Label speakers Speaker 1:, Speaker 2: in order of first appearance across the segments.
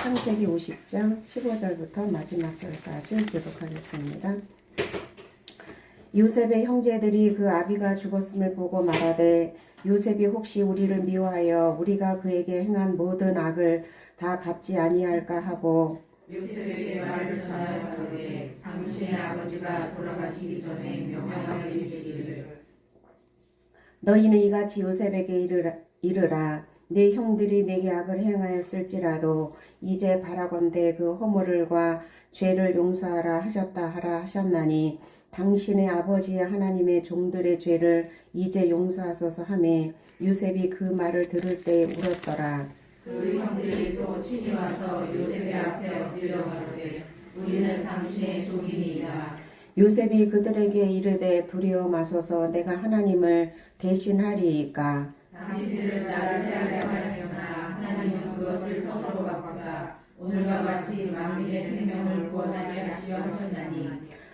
Speaker 1: 창세기 50장 15절부터 마지막 절까지 교독하겠습니다. 요셉의 형제들이 그 아비가 죽었음을 보고 말하되 요셉이 혹시 우리를 미워하여 우리가 그에게 행한 모든 악을 다 갚지 아니할까 하고
Speaker 2: 요셉에게 말을 전하여 가로되 당신의 아버지가 돌아가시기 전에 명하여 이르시기를
Speaker 1: 너희는 이같이 요셉에게 이르라 내 형들이 내게 악을 행하였을지라도 이제 바라건대 그 허물과 죄를 용서하라 하셨다 하라 하셨나니 당신의 아버지 하나님의 종들의 죄를 이제 용서하소서 하매 요셉이 그 말을 들을 때에 울었더라.
Speaker 2: 그 형들이 또 친히 와서 요셉의 앞에 엎드려 가로되 우리는 당신의 종이니이다.
Speaker 1: 요셉이 그들에게 이르되 두려워 마소서 내가 하나님을 대신하리이까.
Speaker 2: 당신들은 나를 해하려 하였으나 하나님은 그것을 선으로 바꾸사 오늘과 같이 만민의 생명을 구원하게 하시려 하셨나니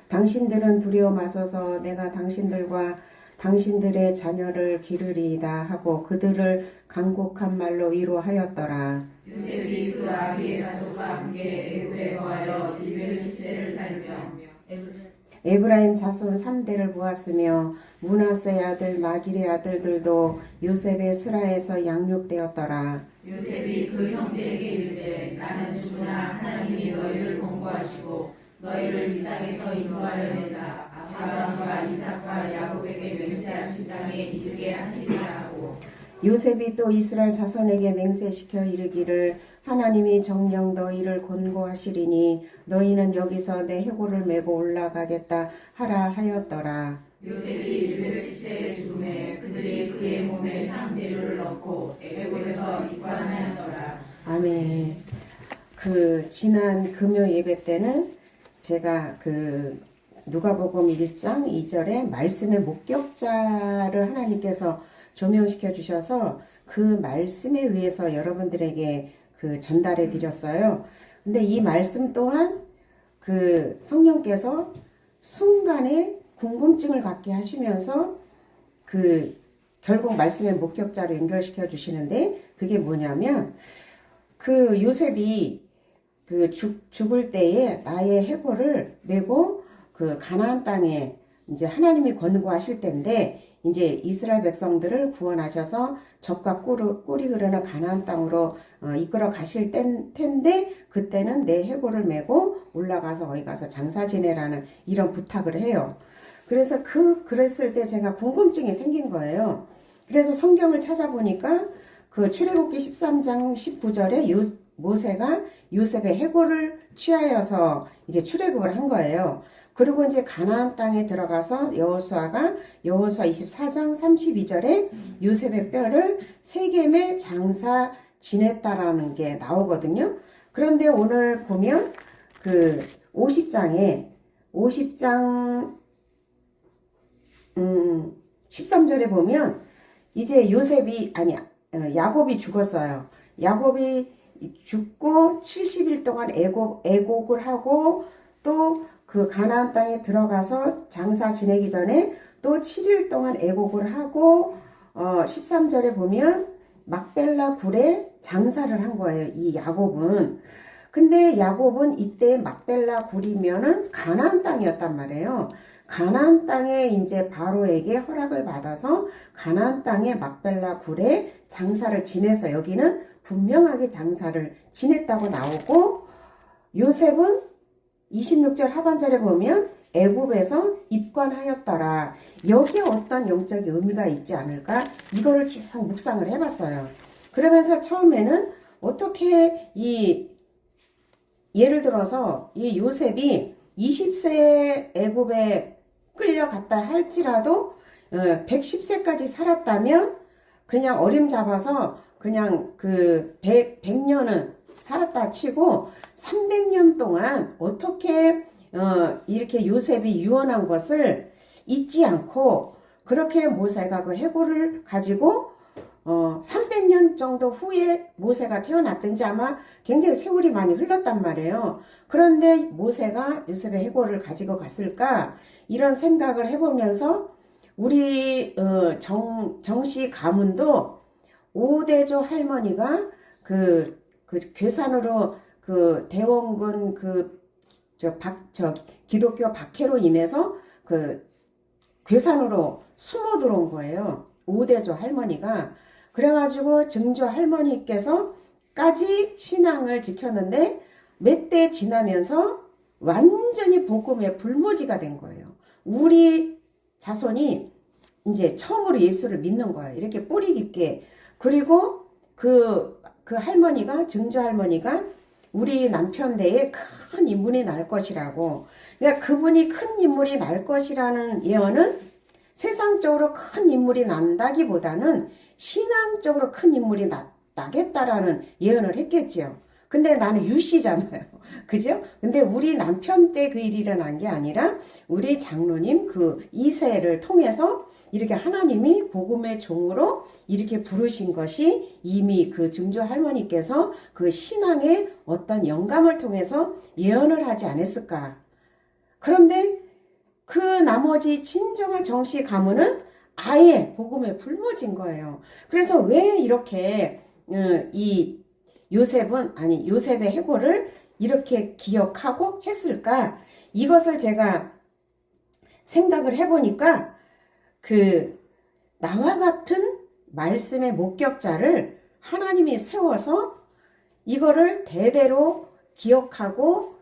Speaker 1: 당신들은 두려워 마소서 내가 당신들과 당신들의 자녀를 기르리이다 하고 그들을 간곡한 말로 위로하였더라.
Speaker 2: 요셉이 그 아비의 가족과 함께 애굽에 거하여 110세를 살며
Speaker 1: 에브라임 자손 3대를 보았으며 므낫세의 아들 마길의 아들들도 요셉의 스라에서 양육되었더라.
Speaker 2: 요셉이 그 형제에게 이르되 나는 죽으나 하나님이 너희를 공고하시고 너희를 이 땅에서 인도하여 내사 아브라함과 이삭과 야곱에게 맹세하신 땅에 이르게 하시리라 하고
Speaker 1: 요셉이 또 이스라엘 자손에게 맹세시켜 이르기를 하나님이 정녕 너희를 권고하시리니 너희는 여기서 내 해골을 메고 올라가겠다 하라 하였더라.
Speaker 2: 요셉이 110세에 죽음에 그들이 그의 몸에 향재료를 넣고 애굽에서 입관하였더라.
Speaker 1: 아멘. 지난 금요 예배 때는 제가 누가복음 1장 2절에 말씀의 목격자를 하나님께서 조명시켜 주셔서 그 말씀에 의해서 여러분들에게 전달해 드렸어요. 근데 이 말씀 또한 성령께서 순간에 궁금증을 갖게 하시면서 결국 말씀의 목격자로 연결시켜 주시는데 그게 뭐냐면 요셉이 죽을 때에 나의 해골을 메고 가나안 땅에 이제 하나님이 권고하실 때인데 이제 이스라엘 백성들을 구원하셔서 젖과 꿀이 흐르는 가나안 땅으로 이끌어 가실 텐데 그때는 내 해골을 메고 올라가서 거기 가서 장사 지내라는 이런 부탁을 해요. 그래서 그랬을 때 제가 궁금증이 생긴 거예요. 그래서 성경을 찾아보니까 출애굽기 13장 19절에 모세가 요셉의 해골을 취하여서 이제 출애굽을 한 거예요. 그리고 이제 가나안 땅에 들어가서 여호수아 24장 32절에 요셉의 뼈를 세겜에 장사 지냈다라는 게 나오거든요. 그런데 오늘 보면 50장 13절에 보면 이제 야곱이 죽었어요. 야곱이 죽고 70일 동안 애곡을 하고 또 가나안 땅에 들어가서 장사 지내기 전에 또 7일 동안 애곡을 하고 13절에 보면 막벨라 굴에 장사를 한 거예요. 이 야곱은. 근데 야곱은 이때 막벨라 굴이면은 가나안 땅이었단 말이에요. 가나안 땅에 이제 바로에게 허락을 받아서 가나안 땅의 막벨라 굴에 장사를 지내서 여기는 분명하게 장사를 지냈다고 나오고 요셉은 26절 하반절에 보면 애굽에서 입관하였더라. 여기에 어떤 영적인 의미가 있지 않을까? 이거를 쭉 묵상을 해봤어요. 그러면서 처음에는 어떻게 예를 들어서 이 요셉이 20세에 애굽에 끌려갔다 할지라도 110세까지 살았다면 그냥 어림잡아서 그냥 100년은 살았다 치고 300년 동안 어떻게 이렇게 요셉이 유언한 것을 잊지 않고 그렇게 모세가 그 해골을 가지고 300년 정도 후에 모세가 태어났든지 아마 굉장히 세월이 많이 흘렀단 말이에요. 그런데 모세가 요셉의 해골을 가지고 갔을까? 이런 생각을 해보면서 우리 정씨 가문도 오대조 할머니가 괴산으로 그 대원군 기독교 박해로 인해서 그 괴산으로 숨어 들어온 거예요. 오대조 할머니가. 그래가지고 증조 할머니께서까지 신앙을 지켰는데 몇 대 지나면서 완전히 복음의 불모지가 된 거예요. 우리 자손이 이제 처음으로 예수를 믿는 거예요. 이렇게 뿌리 깊게. 그리고 그 할머니가, 증조 할머니가 우리 남편 대에 큰 인물이 날 것이라고. 그러니까 그분이 큰 인물이 날 것이라는 예언은 세상적으로 큰 인물이 난다기보다는 신앙적으로 큰 인물이 나겠다라는 예언을 했겠지요. 근데 나는 유씨잖아요. 그죠? 근데 우리 남편 때 그 일이 일어난 게 아니라 우리 장로님 그 2세를 통해서 이렇게 하나님이 복음의 종으로 이렇게 부르신 것이 이미 그 증조 할머니께서 그 신앙의 어떤 영감을 통해서 예언을 하지 않았을까. 그런데 그 나머지 진정한 정씨 가문은 아예 복음에 불모진 거예요. 그래서 왜 이렇게 이 요셉의 해고를 이렇게 기억하고 했을까? 이것을 제가 생각을 해보니까 나와 같은 말씀의 목격자를 하나님이 세워서 이거를 대대로 기억하고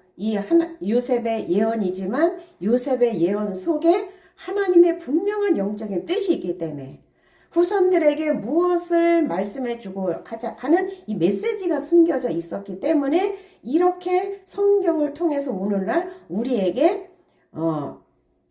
Speaker 1: 요셉의 예언이지만 요셉의 예언 속에 하나님의 분명한 영적인 뜻이 있기 때문에 후손들에게 무엇을 말씀해주고 하는 이 메시지가 숨겨져 있었기 때문에 이렇게 성경을 통해서 오늘날 우리에게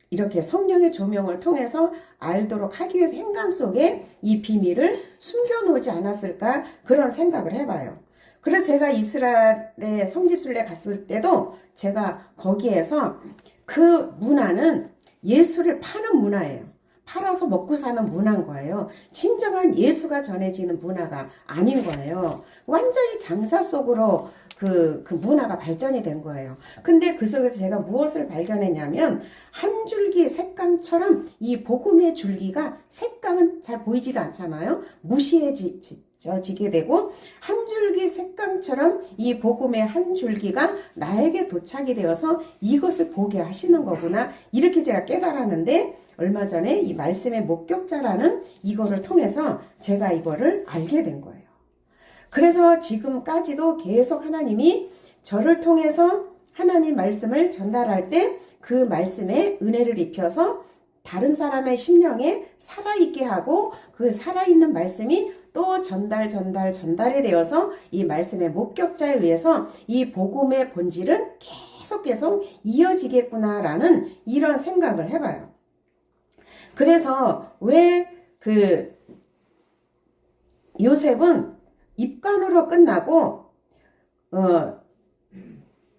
Speaker 1: 이렇게 성령의 조명을 통해서 알도록 하기 위해서 행간 속에 이 비밀을 숨겨놓지 않았을까 그런 생각을 해봐요. 그래서 제가 이스라엘의 성지순례 갔을 때도 제가 거기에서 그 문화는 예수를 파는 문화예요. 팔아서 먹고 사는 문화인 거예요. 진정한 예수가 전해지는 문화가 아닌 거예요. 완전히 장사 속으로 그 문화가 발전이 된 거예요. 근데 그 속에서 제가 무엇을 발견했냐면 한 줄기 색감처럼 이 복음의 줄기가 색감은 잘 보이지도 않잖아요. 무시해지게 되고 한 줄기 색감처럼 이 복음의 한 줄기가 나에게 도착이 되어서 이것을 보게 하시는 거구나. 이렇게 제가 깨달았는데 얼마 전에 이 말씀의 목격자라는 이거를 통해서 제가 이거를 알게 된 거예요. 그래서 지금까지도 계속 하나님이 저를 통해서 하나님 말씀을 전달할 때 그 말씀에 은혜를 입혀서 다른 사람의 심령에 살아있게 하고 그 살아있는 말씀이 또 전달이 되어서 이 말씀의 목격자에 의해서 이 복음의 본질은 계속 이어지겠구나라는 이런 생각을 해봐요. 그래서 왜 요셉은 입간으로 끝나고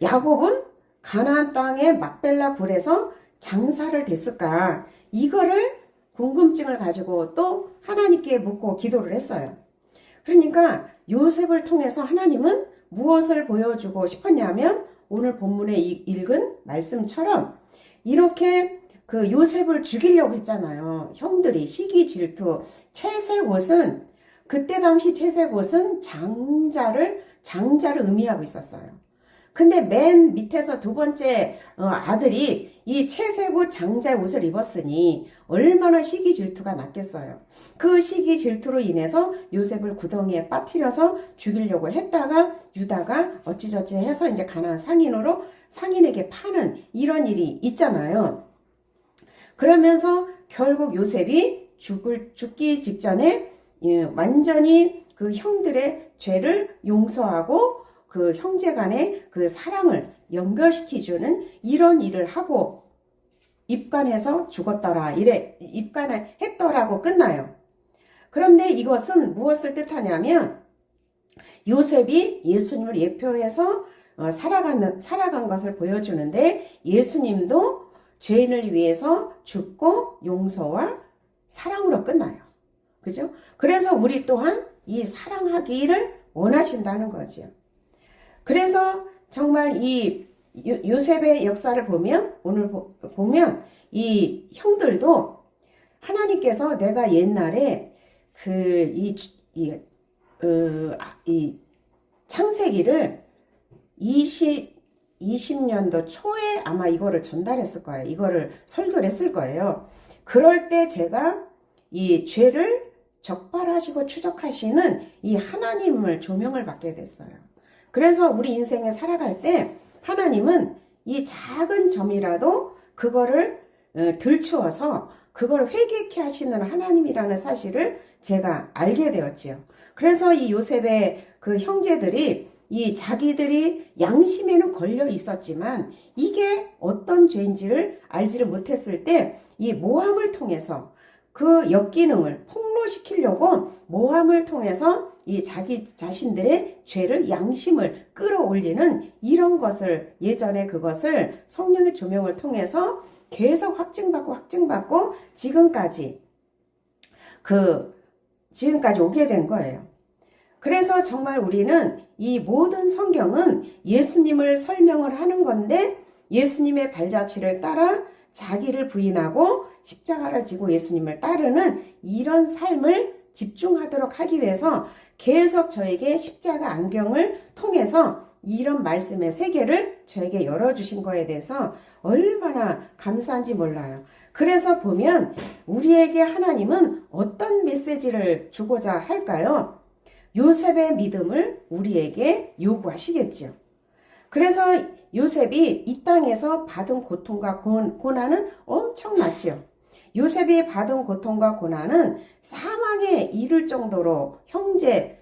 Speaker 1: 야곱은 가나안 땅의 막벨라 굴에서 장사를 됐을까? 이거를 궁금증을 가지고 또 하나님께 묻고 기도를 했어요. 그러니까 요셉을 통해서 하나님은 무엇을 보여주고 싶었냐면 오늘 본문에 읽은 말씀처럼 이렇게 그 요셉을 죽이려고 했잖아요. 형들이 시기 질투. 채색옷은 그때 당시 채색옷은 장자를 의미하고 있었어요. 근데 맨 밑에서 두 번째 아들이 이 채색옷 장자의 옷을 입었으니 얼마나 시기 질투가 났겠어요. 그 시기 질투로 인해서 요셉을 구덩이에 빠뜨려서 죽이려고 했다가 유다가 어찌저찌 해서 이제 가나안 상인에게 파는 이런 일이 있잖아요. 그러면서 결국 요셉이 죽기 직전에 완전히 그 형들의 죄를 용서하고 그 형제 간의 그 사랑을 연결시켜주는 이런 일을 하고 입간해서 죽었더라. 입간을 했더라고 끝나요. 그런데 이것은 무엇을 뜻하냐면 요셉이 예수님을 예표해서 살아간 것을 보여주는데 예수님도 죄인을 위해서 죽고 용서와 사랑으로 끝나요. 그죠? 그래서 우리 또한 이 사랑하기를 원하신다는 거죠. 그래서 정말 이 요셉의 역사를 보면 오늘 보면 이 형들도 하나님께서 내가 옛날에 이 창세기를 20년도 초에 아마 이거를 전달했을 거예요. 이거를 설교를 했을 거예요. 그럴 때 제가 이 죄를 적발하시고 추적하시는 이 하나님을 조명을 받게 됐어요. 그래서 우리 인생에 살아갈 때 하나님은 이 작은 점이라도 그거를 들추어서 그걸 회개케 하시는 하나님이라는 사실을 제가 알게 되었지요. 그래서 이 요셉의 그 형제들이 이 자기들이 양심에는 걸려 있었지만 이게 어떤 죄인지를 알지를 못했을 때 이 모함을 통해서 그 역기능을 폭로시키려고 모함을 통해서 이 자기 자신들의 죄를 양심을 끌어올리는 이런 것을 예전에 그것을 성령의 조명을 통해서 계속 확증받고 지금까지 오게 된 거예요. 그래서 정말 우리는 이 모든 성경은 예수님을 설명을 하는 건데 예수님의 발자취를 따라 자기를 부인하고 십자가를 지고 예수님을 따르는 이런 삶을 집중하도록 하기 위해서 계속 저에게 십자가 안경을 통해서 이런 말씀의 세계를 저에게 열어주신 거에 대해서 얼마나 감사한지 몰라요. 그래서 보면 우리에게 하나님은 어떤 메시지를 주고자 할까요? 요셉의 믿음을 우리에게 요구하시겠죠. 그래서 요셉이 이 땅에서 받은 고통과 고난은 엄청났지요. 요셉이 받은 고통과 고난은 사망에 이를 정도로 형제,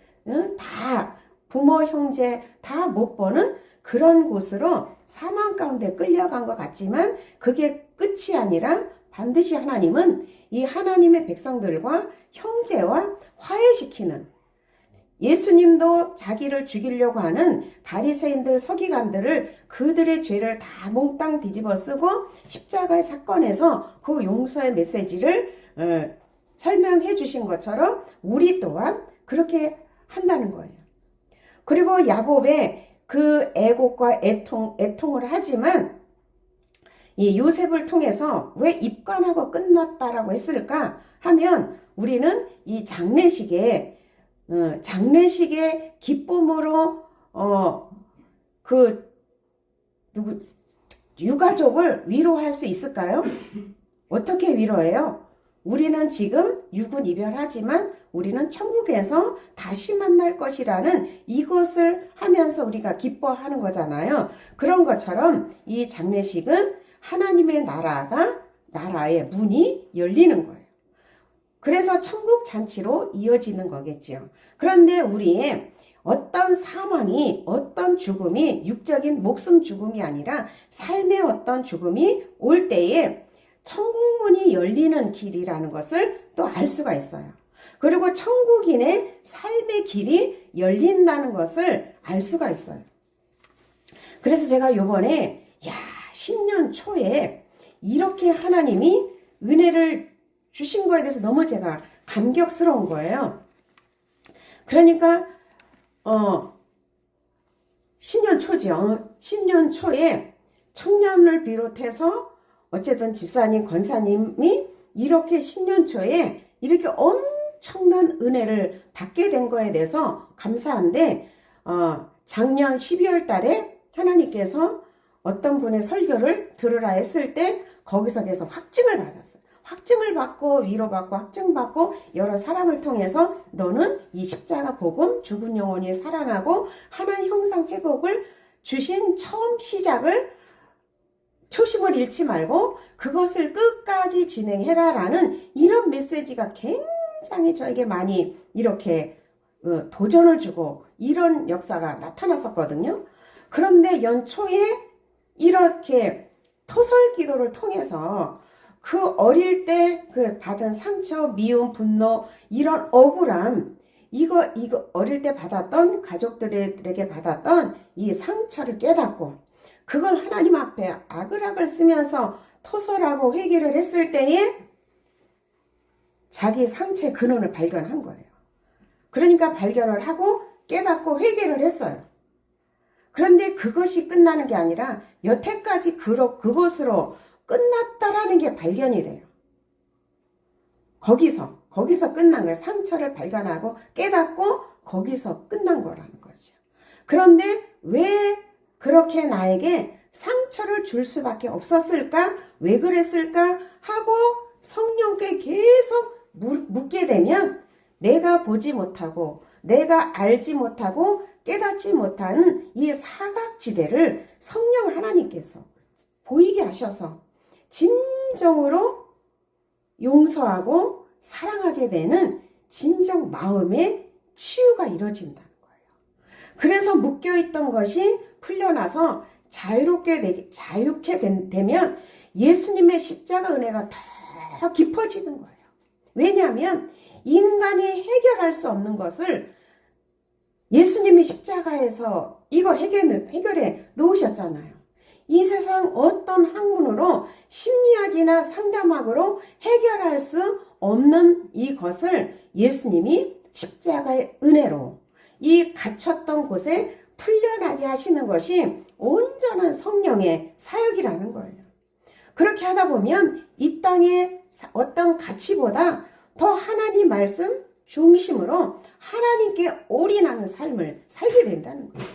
Speaker 1: 다 부모 형제 다 못 보는 그런 곳으로 사망 가운데 끌려간 것 같지만 그게 끝이 아니라 반드시 하나님은 이 하나님의 백성들과 형제와 화해시키는 예수님도 자기를 죽이려고 하는 바리새인들 서기관들을 그들의 죄를 다 몽땅 뒤집어 쓰고 십자가의 사건에서 그 용서의 메시지를 설명해 주신 것처럼 우리 또한 그렇게 한다는 거예요. 그리고 야곱의 그 애곡과 애통을 하지만 이 요셉을 통해서 왜 입관하고 끝났다라고 했을까 하면 우리는 이 장례식의 기쁨으로 유가족을 위로할 수 있을까요? 어떻게 위로해요? 우리는 지금 육은 이별하지만 우리는 천국에서 다시 만날 것이라는 이것을 하면서 우리가 기뻐하는 거잖아요. 그런 것처럼 이 장례식은 하나님의 나라의 문이 열리는 거예요. 그래서 천국 잔치로 이어지는 거겠죠. 그런데 우리의 어떤 사망이, 어떤 죽음이 육적인 목숨 죽음이 아니라 삶의 어떤 죽음이 올 때에 천국문이 열리는 길이라는 것을 또 알 수가 있어요. 그리고 천국인의 삶의 길이 열린다는 것을 알 수가 있어요. 그래서 제가 요번에 신년 초에 이렇게 하나님이 은혜를 주신 거에 대해서 너무 제가 감격스러운 거예요. 그러니까 신년 초죠. 신년 초에 청년을 비롯해서 어쨌든 집사님, 권사님이 이렇게 신년 초에 이렇게 엄청난 은혜를 받게 된 거에 대해서 감사한데 작년 12월 달에 하나님께서 어떤 분의 설교를 들으라 했을 때 거기서 계속 확증을 받았어요. 확증을 받고 위로받고 확증받고 여러 사람을 통해서 너는 이 십자가 복음 죽은 영혼이 살아나고 하나님 형상 회복을 주신 처음 시작을 초심을 잃지 말고 그것을 끝까지 진행해라라는 이런 메시지가 굉장히 저에게 많이 이렇게 도전을 주고 이런 역사가 나타났었거든요. 그런데 연초에 이렇게 토설 기도를 통해서 그 어릴 때 그 받은 상처, 미움, 분노, 이런 억울함, 이거 어릴 때 받았던 가족들에게 받았던 이 상처를 깨닫고 그걸 하나님 앞에 아글아글 쓰면서 토설하고 회개를 했을 때에 자기 상처의 근원을 발견한 거예요. 그러니까 발견을 하고 깨닫고 회개를 했어요. 그런데 그것이 끝나는 게 아니라 여태까지 그것으로 끝났다라는 게 발견이 돼요. 거기서 끝난 거예요. 상처를 발견하고 깨닫고 거기서 끝난 거라는 거죠. 그런데 왜 그렇게 나에게 상처를 줄 수밖에 없었을까? 왜 그랬을까? 하고 성령께 계속 묻게 되면 내가 보지 못하고 내가 알지 못하고 깨닫지 못하는 이 사각지대를 성령 하나님께서 보이게 하셔서 진정으로 용서하고 사랑하게 되는 진정 마음의 치유가 이루어진다는 거예요. 그래서 묶여있던 것이 풀려나서 자유케 되면 예수님의 십자가 은혜가 더 깊어지는 거예요. 왜냐하면 인간이 해결할 수 없는 것을 예수님이 십자가에서 이걸 해결해 놓으셨잖아요. 이 세상 어떤 학문으로 심리학이나 상담학으로 해결할 수 없는 이것을 예수님이 십자가의 은혜로 이 갇혔던 곳에 풀려나게 하시는 것이 온전한 성령의 사역이라는 거예요. 그렇게 하다 보면 이 땅의 어떤 가치보다 더 하나님 말씀 중심으로 하나님께 올인하는 삶을 살게 된다는 거예요.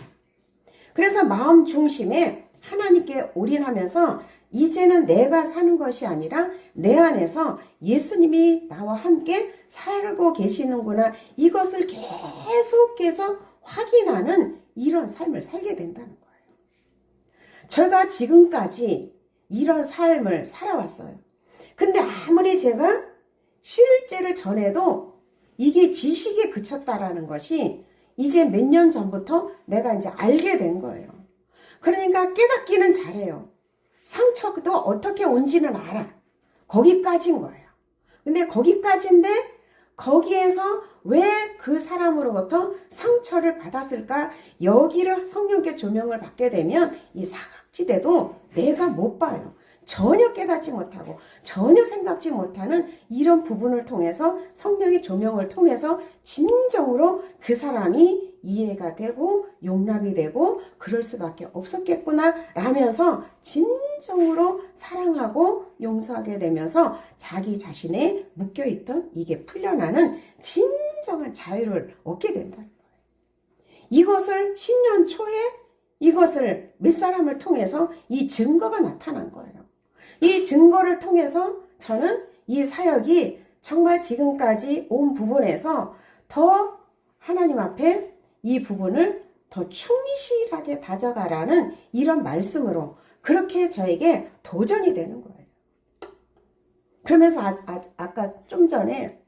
Speaker 1: 그래서 마음 중심에 하나님께 올인하면서 이제는 내가 사는 것이 아니라 내 안에서 예수님이 나와 함께 살고 계시는구나, 이것을 계속해서 확인하는 이런 삶을 살게 된다는 거예요. 제가 지금까지 이런 삶을 살아왔어요. 근데 아무리 제가 실제를 전해도 이게 지식에 그쳤다라는 것이 이제 몇 년 전부터 내가 이제 알게 된 거예요. 그러니까 깨닫기는 잘해요. 상처도 어떻게 온지는 알아. 거기까지인 거예요. 근데 거기까지인데 거기에서 왜 그 사람으로부터 상처를 받았을까? 여기를 성령께 조명을 받게 되면 이 사각지대도 내가 못 봐요. 전혀 깨닫지 못하고 전혀 생각지 못하는 이런 부분을 통해서 성령의 조명을 통해서 진정으로 그 사람이 이해가 되고 용납이 되고 그럴 수밖에 없었겠구나 라면서 진정으로 사랑하고 용서하게 되면서 자기 자신에 묶여있던 이게 풀려나는 진정한 자유를 얻게 된다는 거예요. 이것을 신년 초에 이것을 몇 사람을 통해서 이 증거가 나타난 거예요. 이 증거를 통해서 저는 이 사역이 정말 지금까지 온 부분에서 더 하나님 앞에 이 부분을 더 충실하게 다져가라는 이런 말씀으로 그렇게 저에게 도전이 되는 거예요. 그러면서 아까 좀 전에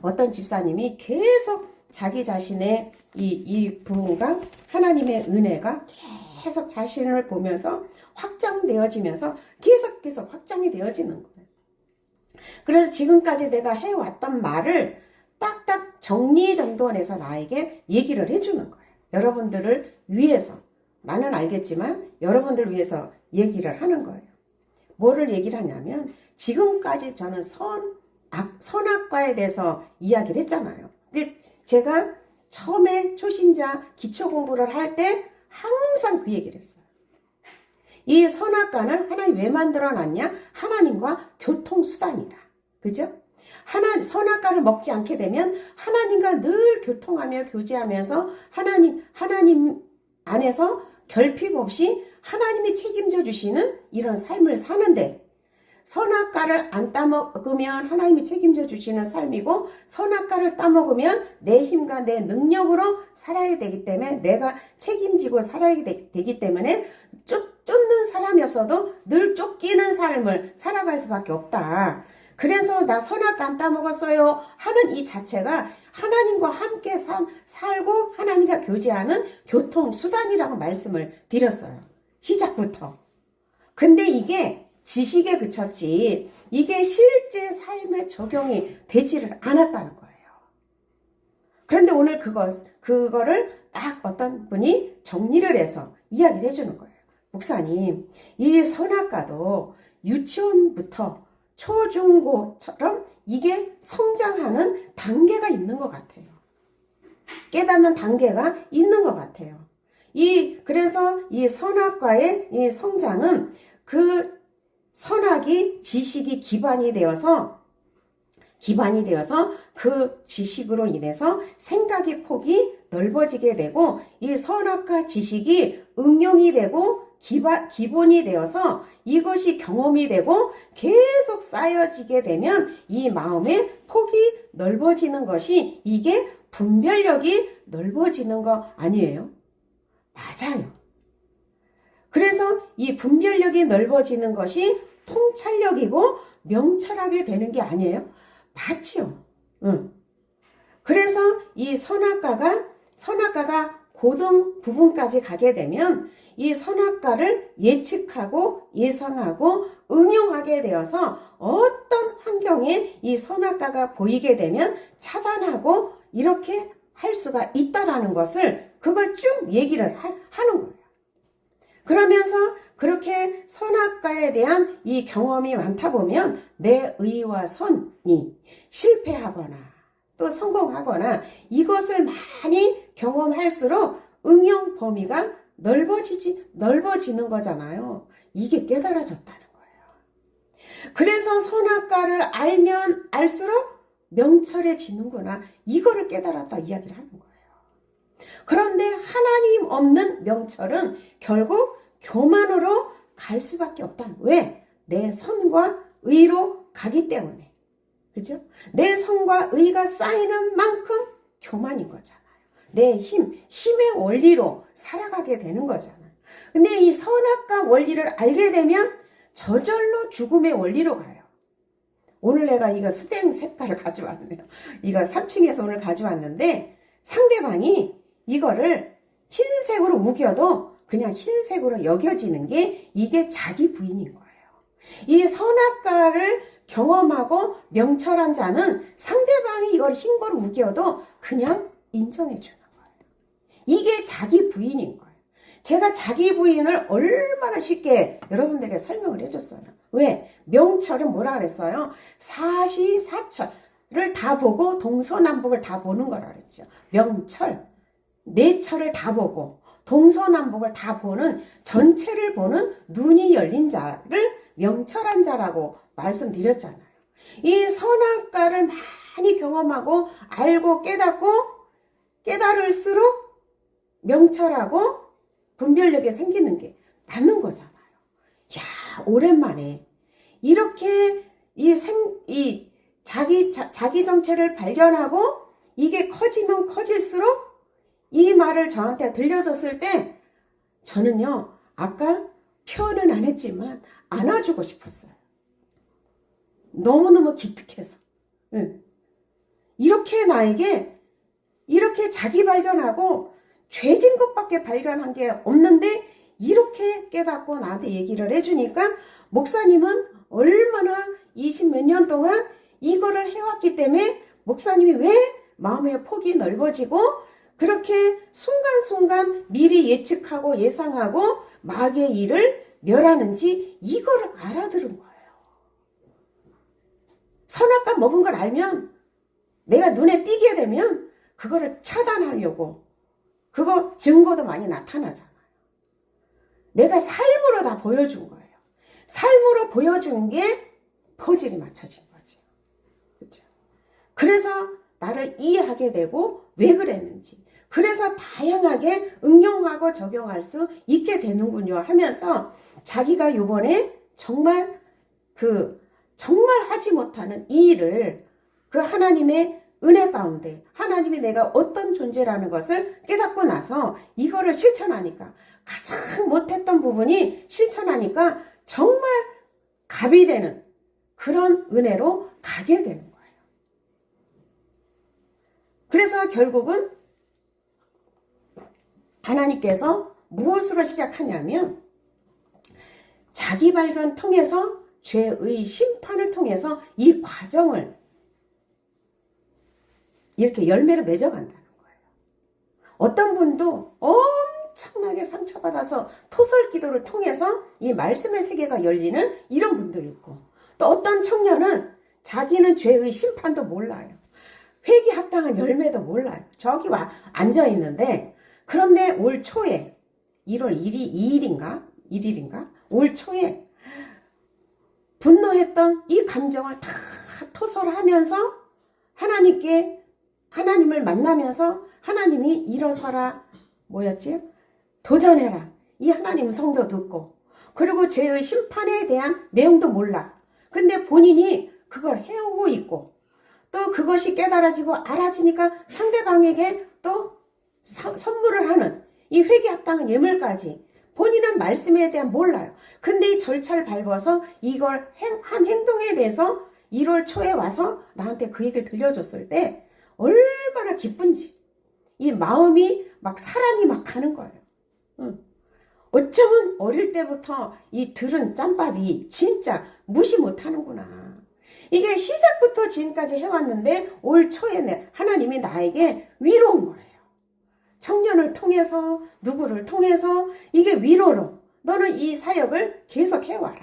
Speaker 1: 어떤 집사님이 계속 자기 자신의 이 부분과 하나님의 은혜가 계속 자신을 보면서 확장되어지면서 계속 확장이 되어지는 거예요. 그래서 지금까지 내가 해왔던 말을 딱딱 정리정돈해서 나에게 얘기를 해주는 거예요. 여러분들을 위해서, 나는 알겠지만 여러분들을 위해서 얘기를 하는 거예요. 뭐를 얘기를 하냐면 지금까지 저는 선악과에 대해서 이야기를 했잖아요. 제가 처음에 초신자 기초 공부를 할 때 항상 그 얘기를 했어요. 이 선악과는 하나님 왜 만들어놨냐? 하나님과 교통수단이다. 그죠? 선악과를 먹지 않게 되면 하나님과 늘 교통하며 교제하면서 하나님 안에서 결핍 없이 하나님이 책임져 주시는 이런 삶을 사는데, 선악과를 안 따먹으면 하나님이 책임져 주시는 삶이고, 선악과를 따먹으면 내 힘과 내 능력으로 살아야 되기 때문에, 내가 책임지고 살아야 되기 때문에 쫓는 사람이 없어도 늘 쫓기는 삶을 살아갈 수밖에 없다. 그래서 나 선악과 안 따먹었어요 하는 이 자체가 하나님과 함께 살고 하나님과 교제하는 교통수단이라고 말씀을 드렸어요. 시작부터. 근데 이게 지식에 그쳤지 이게 실제 삶에 적용이 되지를 않았다는 거예요. 그런데 오늘 그거를 딱 어떤 분이 정리를 해서 이야기를 해주는 거예요. 목사님, 이 선악과도 유치원부터 초중고처럼 이게 성장하는 단계가 있는 것 같아요. 깨닫는 단계가 있는 것 같아요. 그래서 이 선악과의 이 성장은 그 선악이 지식이 기반이 되어서 그 지식으로 인해서 생각의 폭이 넓어지게 되고 이 선악과 지식이 응용이 되고 기본이 되어서 이것이 경험이 되고 계속 쌓여지게 되면 이 마음의 폭이 넓어지는 것이 이게 분별력이 넓어지는 거 아니에요? 맞아요. 그래서 이 분별력이 넓어지는 것이 통찰력이고 명철하게 되는 게 아니에요? 맞죠? 응. 그래서 이 선악과가 고등 부분까지 가게 되면 이 선악과를 예측하고 예상하고 응용하게 되어서 어떤 환경에 이 선악과가 보이게 되면 차단하고 이렇게 할 수가 있다라는 것을 그걸 쭉 얘기를 하는 거예요. 그러면서 그렇게 선악과에 대한 이 경험이 많다 보면 내 의와 선이 실패하거나 또 성공하거나 이것을 많이 경험할수록 응용 범위가 넓어지는 거잖아요. 이게 깨달아졌다는 거예요. 그래서 선악과를 알면 알수록 명철해지는구나. 이거를 깨달았다 이야기를 하는 거예요. 그런데 하나님 없는 명철은 결국 교만으로 갈 수밖에 없다. 왜? 내 선과 의로 가기 때문에. 그죠? 내 선과 의가 쌓이는 만큼 교만인 거잖아요. 내 힘의 원리로 살아가게 되는 거잖아요. 근데 이 선악과 원리를 알게 되면 저절로 죽음의 원리로 가요. 오늘 내가 이거 스댕 색깔을 가져왔네요. 이거 3층에서 오늘 가져왔는데 상대방이 이거를 흰색으로 우겨도 그냥 흰색으로 여겨지는 게 이게 자기 부인인 거예요. 이 선악과를 경험하고 명철한 자는 상대방이 이걸 흰 걸 우겨도 그냥 인정해 주는 거예요. 이게 자기 부인인 거예요. 제가 자기 부인을 얼마나 쉽게 여러분들에게 설명을 해줬어요. 왜? 명철은 뭐라 그랬어요? 사시사철을 다 보고 동서남북을 다 보는 거라 그랬죠. 명철, 내철을 다 보고 동서남북을 다 보는 전체를 보는 눈이 열린 자를 명철한 자라고 말씀드렸잖아요. 이 선악과를 많이 경험하고 알고 깨달을수록 명철하고 분별력이 생기는 게 맞는 거잖아요. 야, 오랜만에 이렇게 자기 정체를 발견하고 이게 커지면 커질수록 이 말을 저한테 들려줬을 때 저는요, 아까 표현은 안 했지만 안아주고 싶었어요. 너무너무 기특해서. 이렇게 나에게 이렇게 자기 발견하고 죄진 것밖에 발견한 게 없는데 이렇게 깨닫고 나한테 얘기를 해주니까 목사님은 얼마나 20몇 년 동안 이거를 해왔기 때문에 목사님이 왜 마음의 폭이 넓어지고 그렇게 순간순간 미리 예측하고 예상하고 마귀의 일을 멸하는지 이거를 알아들은 거예요. 선악과 먹은 걸 알면 내가 눈에 띄게 되면 그거를 차단하려고 그거 증거도 많이 나타나잖아요. 내가 삶으로 다 보여준 거예요. 삶으로 보여준 게 퍼즐이 맞춰진 거죠. 그렇죠? 그래서 나를 이해하게 되고 왜 그랬는지 그래서 다양하게 응용하고 적용할 수 있게 되는군요 하면서 자기가 요번에 정말 하지 못하는 이 일을 그 하나님의 은혜 가운데 하나님이 내가 어떤 존재라는 것을 깨닫고 나서 이거를 실천하니까 가장 못했던 부분이 실천하니까 정말 갑이 되는 그런 은혜로 가게 되는 거예요. 그래서 결국은 하나님께서 무엇으로 시작하냐면 자기 발견 통해서 죄의 심판을 통해서 이 과정을 이렇게 열매를 맺어간다는 거예요. 어떤 분도 엄청나게 상처받아서 토설 기도를 통해서 이 말씀의 세계가 열리는 이런 분도 있고 또 어떤 청년은 자기는 죄의 심판도 몰라요. 회개 합당한 열매도 몰라요. 저기 와 앉아 있는데 그런데 올 초에 1월 1일인가 올 초에 분노했던 이 감정을 다 토설하면서 하나님께 하나님을 만나면서 하나님이 일어서라 뭐였지? 도전해라. 이 하나님 성도 듣고 그리고 죄의 심판에 대한 내용도 몰라. 근데 본인이 그걸 해오고 있고 또 그것이 깨달아지고 알아지니까 상대방에게 또 선물을 하는 이 회개합당한 예물까지 본인은 말씀에 대한 몰라요. 근데 이 절차를 밟아서 이걸 한 행동에 대해서 1월 초에 와서 나한테 그 얘기를 들려줬을 때 얼마나 기쁜지 이 마음이 막 사랑이 막 가는 거예요. 어쩌면 어릴 때부터 이 들은 짬밥이 진짜 무시 못하는구나. 이게 시작부터 지금까지 해왔는데 올 초에 하나님이 나에게 위로온 거예요. 청년을 통해서 누구를 통해서 이게 위로로 너는 이 사역을 계속 해와라.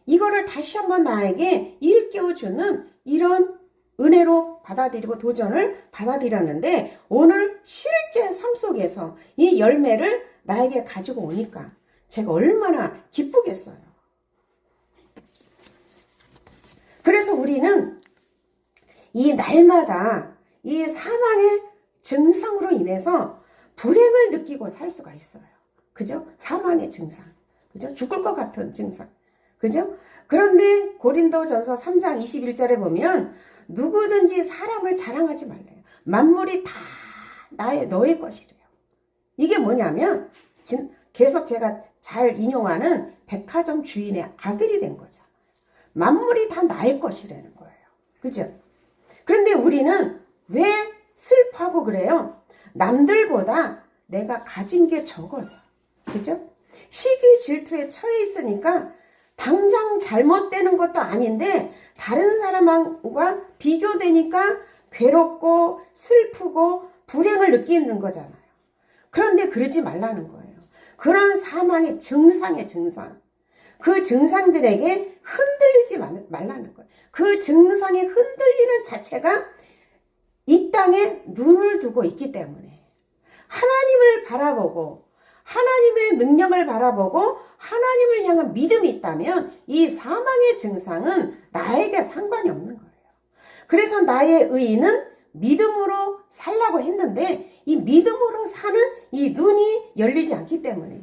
Speaker 1: 이거를 다시 한번 나에게 일깨워주는 이런 은혜로 받아들이고 도전을 받아들였는데 오늘 실제 삶 속에서 이 열매를 나에게 가지고 오니까 제가 얼마나 기쁘겠어요. 그래서 우리는 이 날마다 이 사망의 증상으로 인해서 불행을 느끼고 살 수가 있어요. 그죠? 사망의 증상. 그죠? 죽을 것 같은 증상. 그죠? 그런데 고린도전서 3장 21절에 보면 누구든지 사람을 자랑하지 말래요. 만물이 다 너의 것이래요. 이게 뭐냐면 계속 제가 잘 인용하는 백화점 주인의 아들이 된 거잖아요. 만물이 다 나의 것이라는 거예요. 그죠? 그런데 우리는 왜 슬퍼하고 그래요? 남들보다 내가 가진 게 적어서. 그죠? 시기 질투에 처해 있으니까 당장 잘못되는 것도 아닌데 다른 사람과 비교되니까 괴롭고 슬프고 불행을 느끼는 거잖아요. 그런데 그러지 말라는 거예요. 그런 사망의 증상의 증상. 그 증상들에게 흔들리지 말라는 거예요. 그 증상이 흔들리는 자체가 이 땅에 눈을 두고 있기 때문에 하나님을 바라보고 하나님의 능력을 바라보고 하나님을 향한 믿음이 있다면 이 사망의 증상은 나에게 상관이 없는 거예요. 그래서 나의 의인은 믿음으로 살라고 했는데 이 믿음으로 사는 이 눈이 열리지 않기 때문에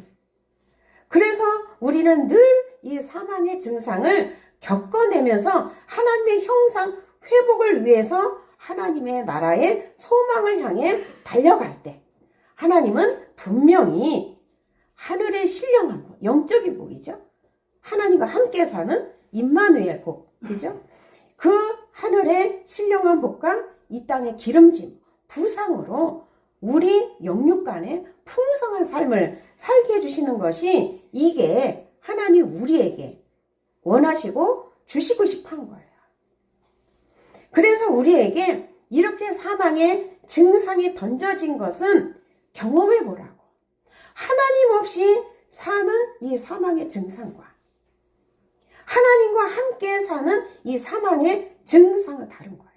Speaker 1: 그래서 우리는 늘 이 사망의 증상을 겪어내면서 하나님의 형상 회복을 위해서 하나님의 나라의 소망을 향해 달려갈 때 하나님은 분명히 하늘의 신령한 복, 영적인 복이죠. 하나님과 함께 사는 임마누엘 복, 그죠? 그 하늘의 신령한 복과 이 땅의 기름짐, 부상으로 우리 영육간에 풍성한 삶을 살게 해주시는 것이 이게 하나님 우리에게 원하시고 주시고 싶어 한 거예요. 그래서 우리에게 이렇게 사망의 증상이 던져진 것은 경험해 보라고. 하나님 없이 사는 이 사망의 증상과 하나님과 함께 사는 이 사망의 증상은 다른 거예요.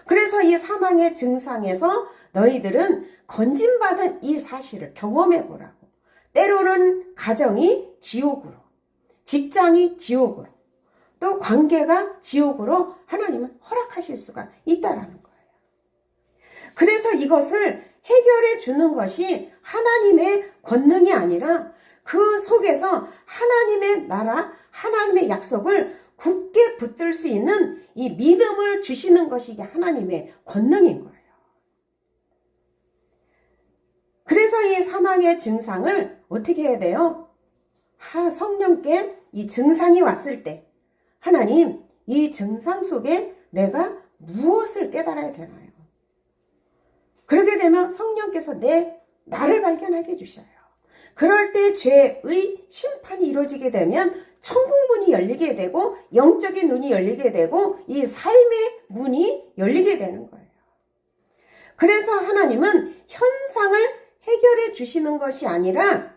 Speaker 1: 그래서 이 사망의 증상에서 너희들은 건진받은 이 사실을 경험해 보라고. 때로는 가정이 지옥으로, 직장이 지옥으로, 또 관계가 지옥으로 하나님은 허락하실 수가 있다라는 거예요. 그래서 이것을 해결해 주는 것이 하나님의 권능이 아니라 그 속에서 하나님의 나라, 하나님의 약속을 굳게 붙들 수 있는 이 믿음을 주시는 것이 이게 하나님의 권능인 거예요. 그래서 이 사망의 증상을 어떻게 해야 돼요? 성령께 이 증상이 왔을 때 하나님, 이 증상 속에 내가 무엇을 깨달아야 되나요? 그러게 되면 성령께서 나를 발견하게 해주셔요. 그럴 때 죄의 심판이 이루어지게 되면 천국문이 열리게 되고 영적인 눈이 열리게 되고 이 삶의 문이 열리게 되는 거예요. 그래서 하나님은 현상을 해결해 주시는 것이 아니라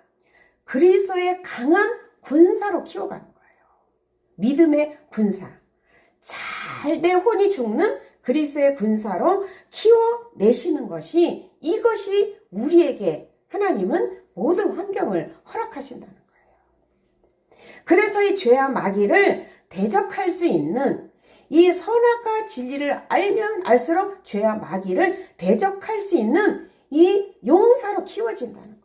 Speaker 1: 그리스도의 강한 군사로 키워가는 거예요. 믿음의 군사. 잘 내 혼이 죽는 그리스도의 군사로 키워내시는 것이 이것이 우리에게 하나님은 모든 환경을 허락하신다는 거예요. 그래서 이 죄와 마귀를 대적할 수 있는 이 선악과 진리를 알면 알수록 죄와 마귀를 대적할 수 있는 이 용사로 키워진다는 거예요.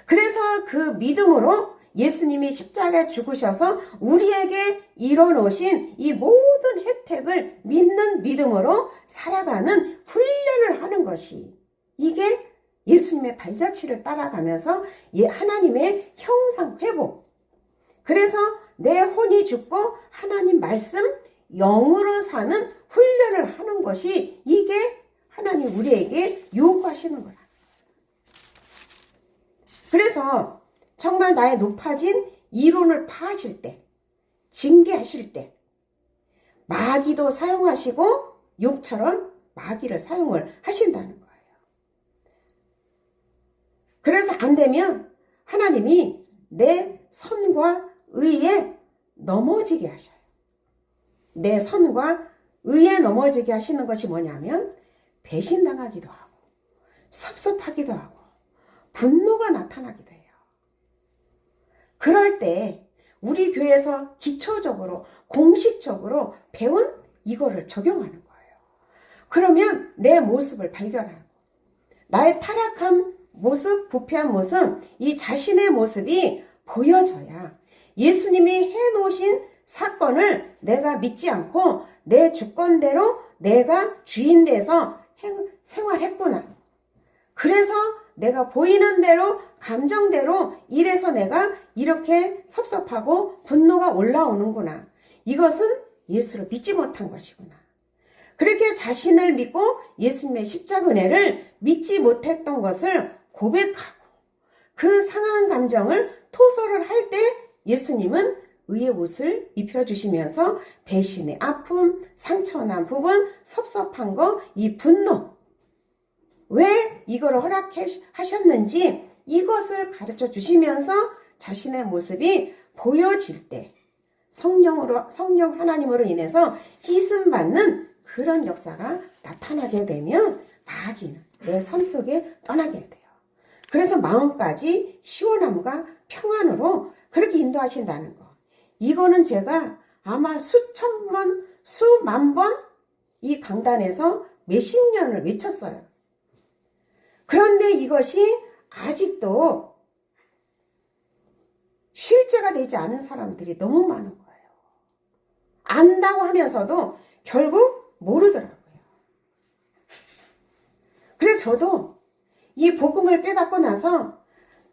Speaker 1: 그래서 그 믿음으로 예수님이 십자가에 죽으셔서 우리에게 이뤄놓으신 이 모든 혜택을 믿는 믿음으로 살아가는 훈련을 하는 것이, 이게 예수님의 발자취를 따라가면서 하나님의 형상 회복. 그래서 내 혼이 죽고 하나님 말씀 영으로 사는 훈련을 하는 것이, 이게 하나님 우리에게 요구하시는 거라. 그래서 정말 나의 높아진 이론을 파하실 때, 징계하실 때 마귀도 사용하시고 욥처럼 마귀를 사용을 하신다는 거예요. 그래서 안 되면 하나님이 내 선과 의에 넘어지게 하셔요. 내 선과 의에 넘어지게 하시는 것이 뭐냐면 배신당하기도 하고 섭섭하기도 하고 분노가 나타나기도 해요. 그럴 때 우리 교회에서 기초적으로 공식적으로 배운 이거를 적용하는 거예요. 그러면 내 모습을 발견하고 나의 타락한 모습, 부패한 모습, 이 자신의 모습이 보여져야 예수님이 해놓으신 사건을 내가 믿지 않고 내 주권대로 내가 주인 돼서 생활했구나. 그래서 내가 보이는 대로 감정대로 이래서 내가 이렇게 섭섭하고 분노가 올라오는구나. 이것은 예수를 믿지 못한 것이구나. 그렇게 자신을 믿고 예수님의 십자가 은혜를 믿지 못했던 것을 고백하고 그 상한 감정을 토설을 할 때 예수님은 의의 옷을 입혀주시면서 배신의 아픔, 상처난 부분, 섭섭한 거, 이 분노, 왜 이걸 허락하셨는지 이것을 가르쳐 주시면서 자신의 모습이 보여질 때 성령 하나님으로 인해서 희생받는 그런 역사가 나타나게 되면 마귀는 내 삶 속에 떠나게 돼요. 그래서 마음까지 시원함과 평안으로 그렇게 인도하신다는 거. 이거는 제가 아마 수천 번, 수만 번 이 강단에서 몇십 년을 외쳤어요. 그런데 이것이 아직도 실제가 되지 않은 사람들이 너무 많은 거예요. 안다고 하면서도 결국 모르더라고요. 그래서 저도 이 복음을 깨닫고 나서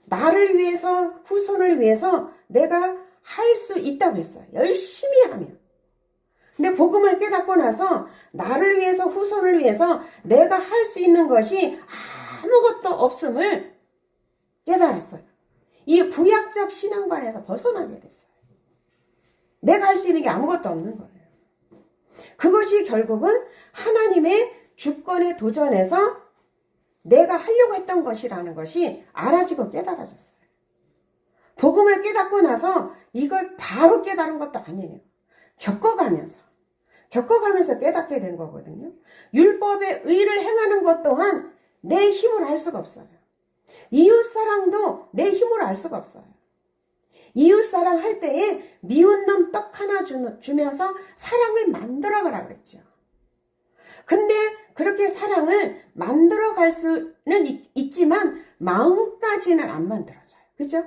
Speaker 1: 나를 위해서, 후손을 위해서 내가 할 수 있다고 했어요. 열심히 하면. 근데 복음을 깨닫고 나서 나를 위해서, 후손을 위해서 내가 할 수 있는 것이 아무것도 없음을 깨달았어요. 이 구약적 신앙관에서 벗어나게 됐어요. 내가 할 수 있는 게 아무것도 없는 거예요. 그것이 결국은 하나님의 주권에 도전해서 내가 하려고 했던 것이라는 것이 알아지고 깨달아졌어요. 복음을 깨닫고 나서 이걸 바로 깨달은 것도 아니에요. 겪어가면서 깨닫게 된 거거든요. 율법의 의를 행하는 것 또한 내 힘으로 할 수가 없어요. 이웃사랑도 내 힘으로 할 수가 없어요. 이웃사랑 할 때에 미운 놈 떡 하나 주면서 사랑을 만들어가라 그랬죠. 근데 그렇게 사랑을 만들어갈 수는 있지만 마음까지는 안 만들어져요. 그죠?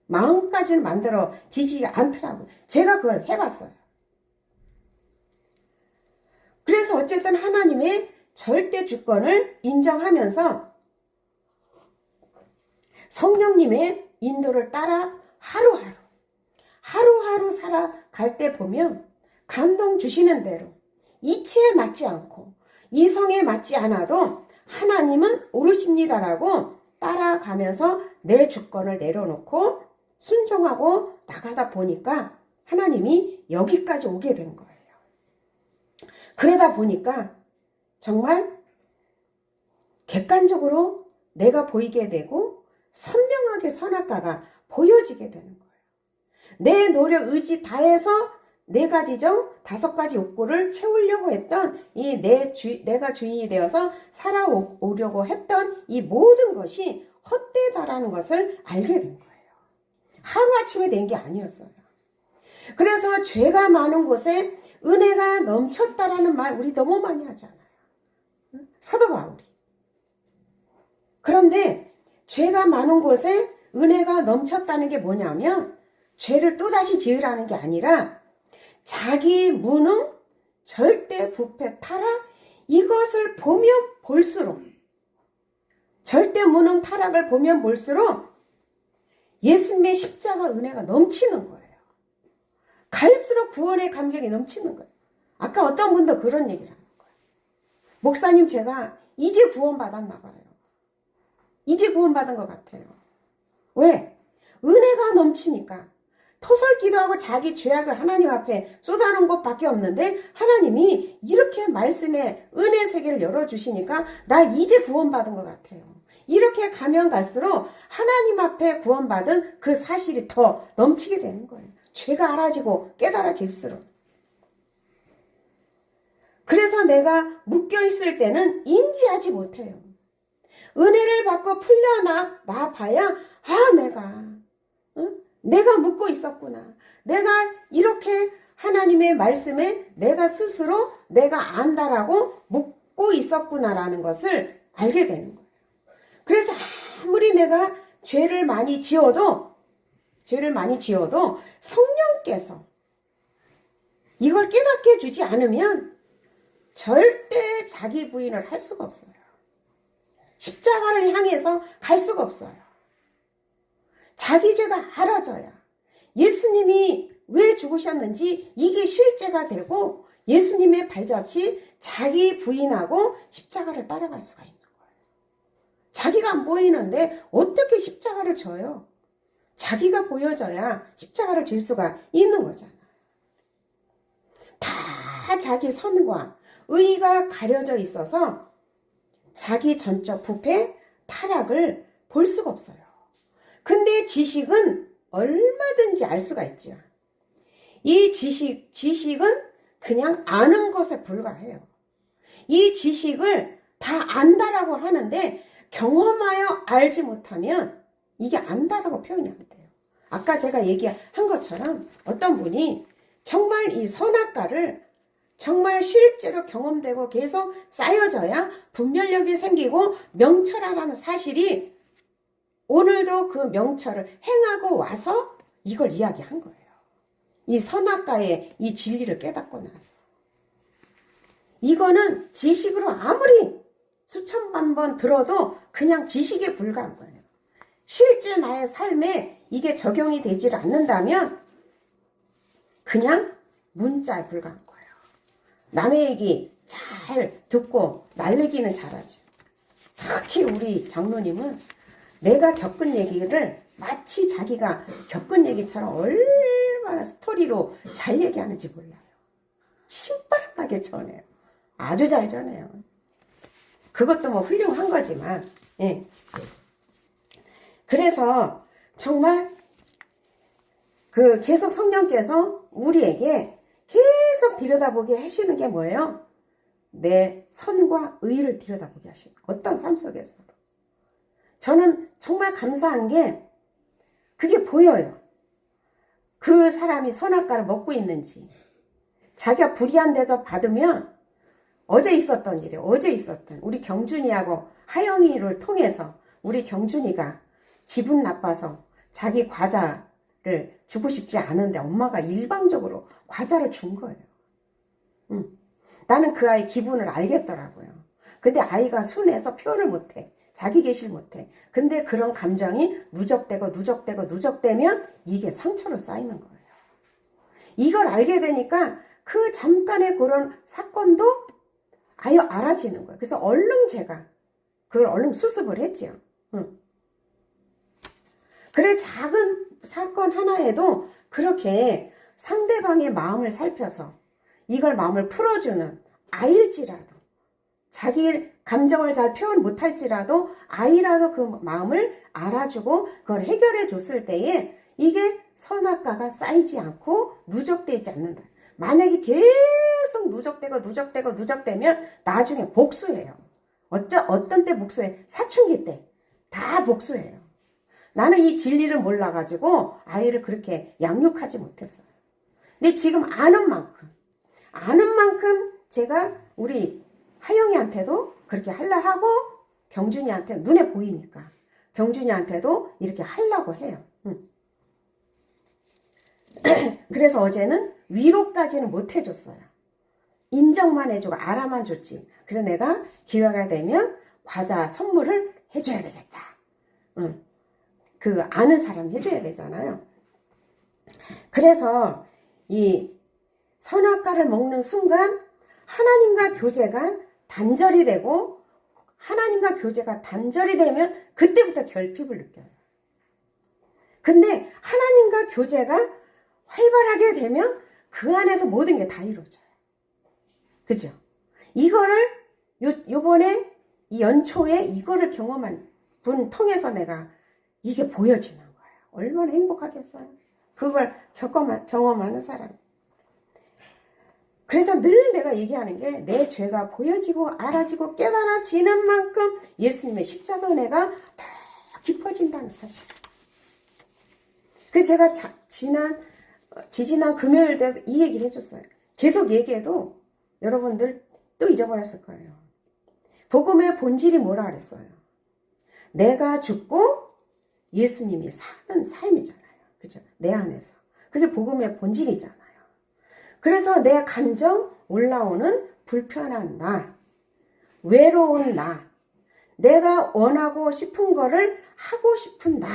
Speaker 1: 마음까지는 만들어지지 않더라고요. 제가 그걸 해봤어요. 그래서 어쨌든 하나님의 절대 주권을 인정하면서 성령님의 인도를 따라 하루하루 살아갈 때 보면 감동 주시는 대로 이치에 맞지 않고 이성에 맞지 않아도 하나님은 옳으십니다라고 따라가면서 내 주권을 내려놓고 순종하고 나가다 보니까 하나님이 여기까지 오게 된 거예요. 그러다 보니까 정말 객관적으로 내가 보이게 되고 선명하게 선악과가 보여지게 되는 거예요. 내 노력, 의지 다해서 4가지, 5가지 욕구를 채우려고 했던 이 내가 주인이 되어서 살아오려고 했던 이 모든 것이 헛되다라는 것을 알게 된 거예요. 하루아침에 된 게 아니었어요. 그래서 죄가 많은 곳에 은혜가 넘쳤다라는 말 우리 너무 많이 하잖아요. 사도 바울이. 그런데 죄가 많은 곳에 은혜가 넘쳤다는 게 뭐냐면 죄를 또다시 지으라는 게 아니라 자기 무능, 절대 부패, 타락 이것을 보면 볼수록 절대 무능 타락을 보면 볼수록 예수님의 십자가 은혜가 넘치는 거예요. 갈수록 구원의 감격이 넘치는 거예요. 아까 어떤 분도 그런 얘기를 하는 거예요. 목사님 제가 이제 구원받았나 봐요. 이제 구원받은 것 같아요. 왜? 은혜가 넘치니까. 토설기도하고 자기 죄악을 하나님 앞에 쏟아놓은 것밖에 없는데 하나님이 이렇게 말씀에 은혜 세계를 열어주시니까 나 이제 구원받은 것 같아요. 이렇게 가면 갈수록 하나님 앞에 구원받은 그 사실이 더 넘치게 되는 거예요. 죄가 알아지고 깨달아질수록. 그래서 내가 묶여있을 때는 인지하지 못해요. 은혜를 받고 풀려나 봐야 내가 묶고 있었구나. 내가 이렇게 하나님의 말씀에 내가 스스로 내가 안다라고 묶고 있었구나라는 것을 알게 되는 거예요. 그래서 아무리 내가 죄를 많이 지어도 성령께서 이걸 깨닫게 해주지 않으면 절대 자기 부인을 할 수가 없어요. 십자가를 향해서 갈 수가 없어요. 자기 죄가 알아져야 예수님이 왜 죽으셨는지 이게 실제가 되고 예수님의 발자취 자기 부인하고 십자가를 따라갈 수가 있는 거예요. 자기가 안 보이는데 어떻게 십자가를 져요? 자기가 보여져야 십자가를 질 수가 있는 거잖아요. 다 자기 선과 의가 가려져 있어서 자기 전적 부패, 타락을 볼 수가 없어요. 근데 지식은 얼마든지 알 수가 있죠. 이 지식은 그냥 아는 것에 불과해요. 이 지식을 다 안다라고 하는데 경험하여 알지 못하면 이게 안다라고 표현이 안 돼요. 아까 제가 얘기한 것처럼 어떤 분이 정말 이 선악과를 정말 실제로 경험되고 계속 쌓여져야 분별력이 생기고 명철하라는 사실이 오늘도 그 명철을 행하고 와서 이걸 이야기한 거예요. 이 선악과의 이 진리를 깨닫고 나서. 이거는 지식으로 아무리 수천만 번 들어도 그냥 지식에 불과한 거예요. 실제 나의 삶에 이게 적용이 되질 않는다면 그냥 문자에 불과한 거예요. 남의 얘기 잘 듣고 날리기는 잘하죠. 특히 우리 장로님은 내가 겪은 얘기를 마치 자기가 겪은 얘기처럼 얼마나 스토리로 잘 얘기하는지 몰라요. 신바람나게 전해요. 아주 잘 전해요. 그것도 뭐 훌륭한 거지만, 예. 그래서 정말 계속 성령께서 우리에게 계속 들여다보게 하시는 게 뭐예요? 내 선과 의를 들여다보게 하시는 거예요. 어떤 삶 속에서도. 저는 정말 감사한 게 그게 보여요. 그 사람이 선악과를 먹고 있는지. 자기가 불의한 대접 받으면 어제 있었던 우리 경준이하고 하영이를 통해서 우리 경준이가 기분 나빠서 자기 과자를 주고 싶지 않은데 엄마가 일방적으로 과자를 준 거예요. 나는 그 아이 기분을 알겠더라고요. 근데 아이가 순해서 표현을 못해. 자기 계실 못해. 근데 그런 감정이 누적되면 이게 상처로 쌓이는 거예요. 이걸 알게 되니까 그 잠깐의 그런 사건도 아예 알아지는 거예요. 그래서 얼른 제가 그걸 얼른 수습을 했죠. 그래 작은 사건 하나에도 그렇게 상대방의 마음을 살펴서 이걸 마음을 풀어주는 아이일지라도 자기 감정을 잘 표현 못할지라도 아이라도 그 마음을 알아주고 그걸 해결해 줬을 때에 이게 선악과가 쌓이지 않고 누적되지 않는다. 만약에 계속 누적되면 나중에 복수해요. 어떤 때 복수해? 사춘기 때 다 복수해요. 나는 이 진리를 몰라가지고 아이를 그렇게 양육하지 못했어요. 근데 지금 아는 만큼 아는 만큼 제가 우리 하영이한테도 그렇게 하려 하고 경준이한테 눈에 보이니까 경준이한테도 이렇게 하려고 해요. 그래서 어제는 위로까지는 못 해줬어요. 인정만 해주고 알아만 줬지. 그래서 내가 기회가 되면 과자 선물을 해줘야 되겠다. 그 아는 사람 해줘야 되잖아요. 그래서 이 선악과를 먹는 순간 하나님과 교제가 단절이 되고 하나님과 교제가 단절이 되면 그때부터 결핍을 느껴요. 근데 하나님과 교제가 활발하게 되면 그 안에서 모든 게 다 이루어져요. 그죠? 이거를 요번에 이 연초에 이거를 경험한 분 통해서 내가 이게 보여지는 거예요. 얼마나 행복하겠어요. 그걸 경험하는 사람. 그래서 늘 내가 얘기하는 게 내 죄가 보여지고 알아지고 깨달아지는 만큼 예수님의 십자가 은혜가 더 깊어진다는 사실. 그래서 제가 지지난 금요일 때 이 얘기를 해줬어요. 계속 얘기해도 여러분들 또 잊어버렸을 거예요. 복음의 본질이 뭐라 그랬어요? 내가 죽고 예수님이 사는 삶이잖아요. 그죠? 내 안에서. 그게 복음의 본질이잖아요. 그래서 내 감정 올라오는 불편한 나, 외로운 나, 내가 원하고 싶은 거를 하고 싶은 나,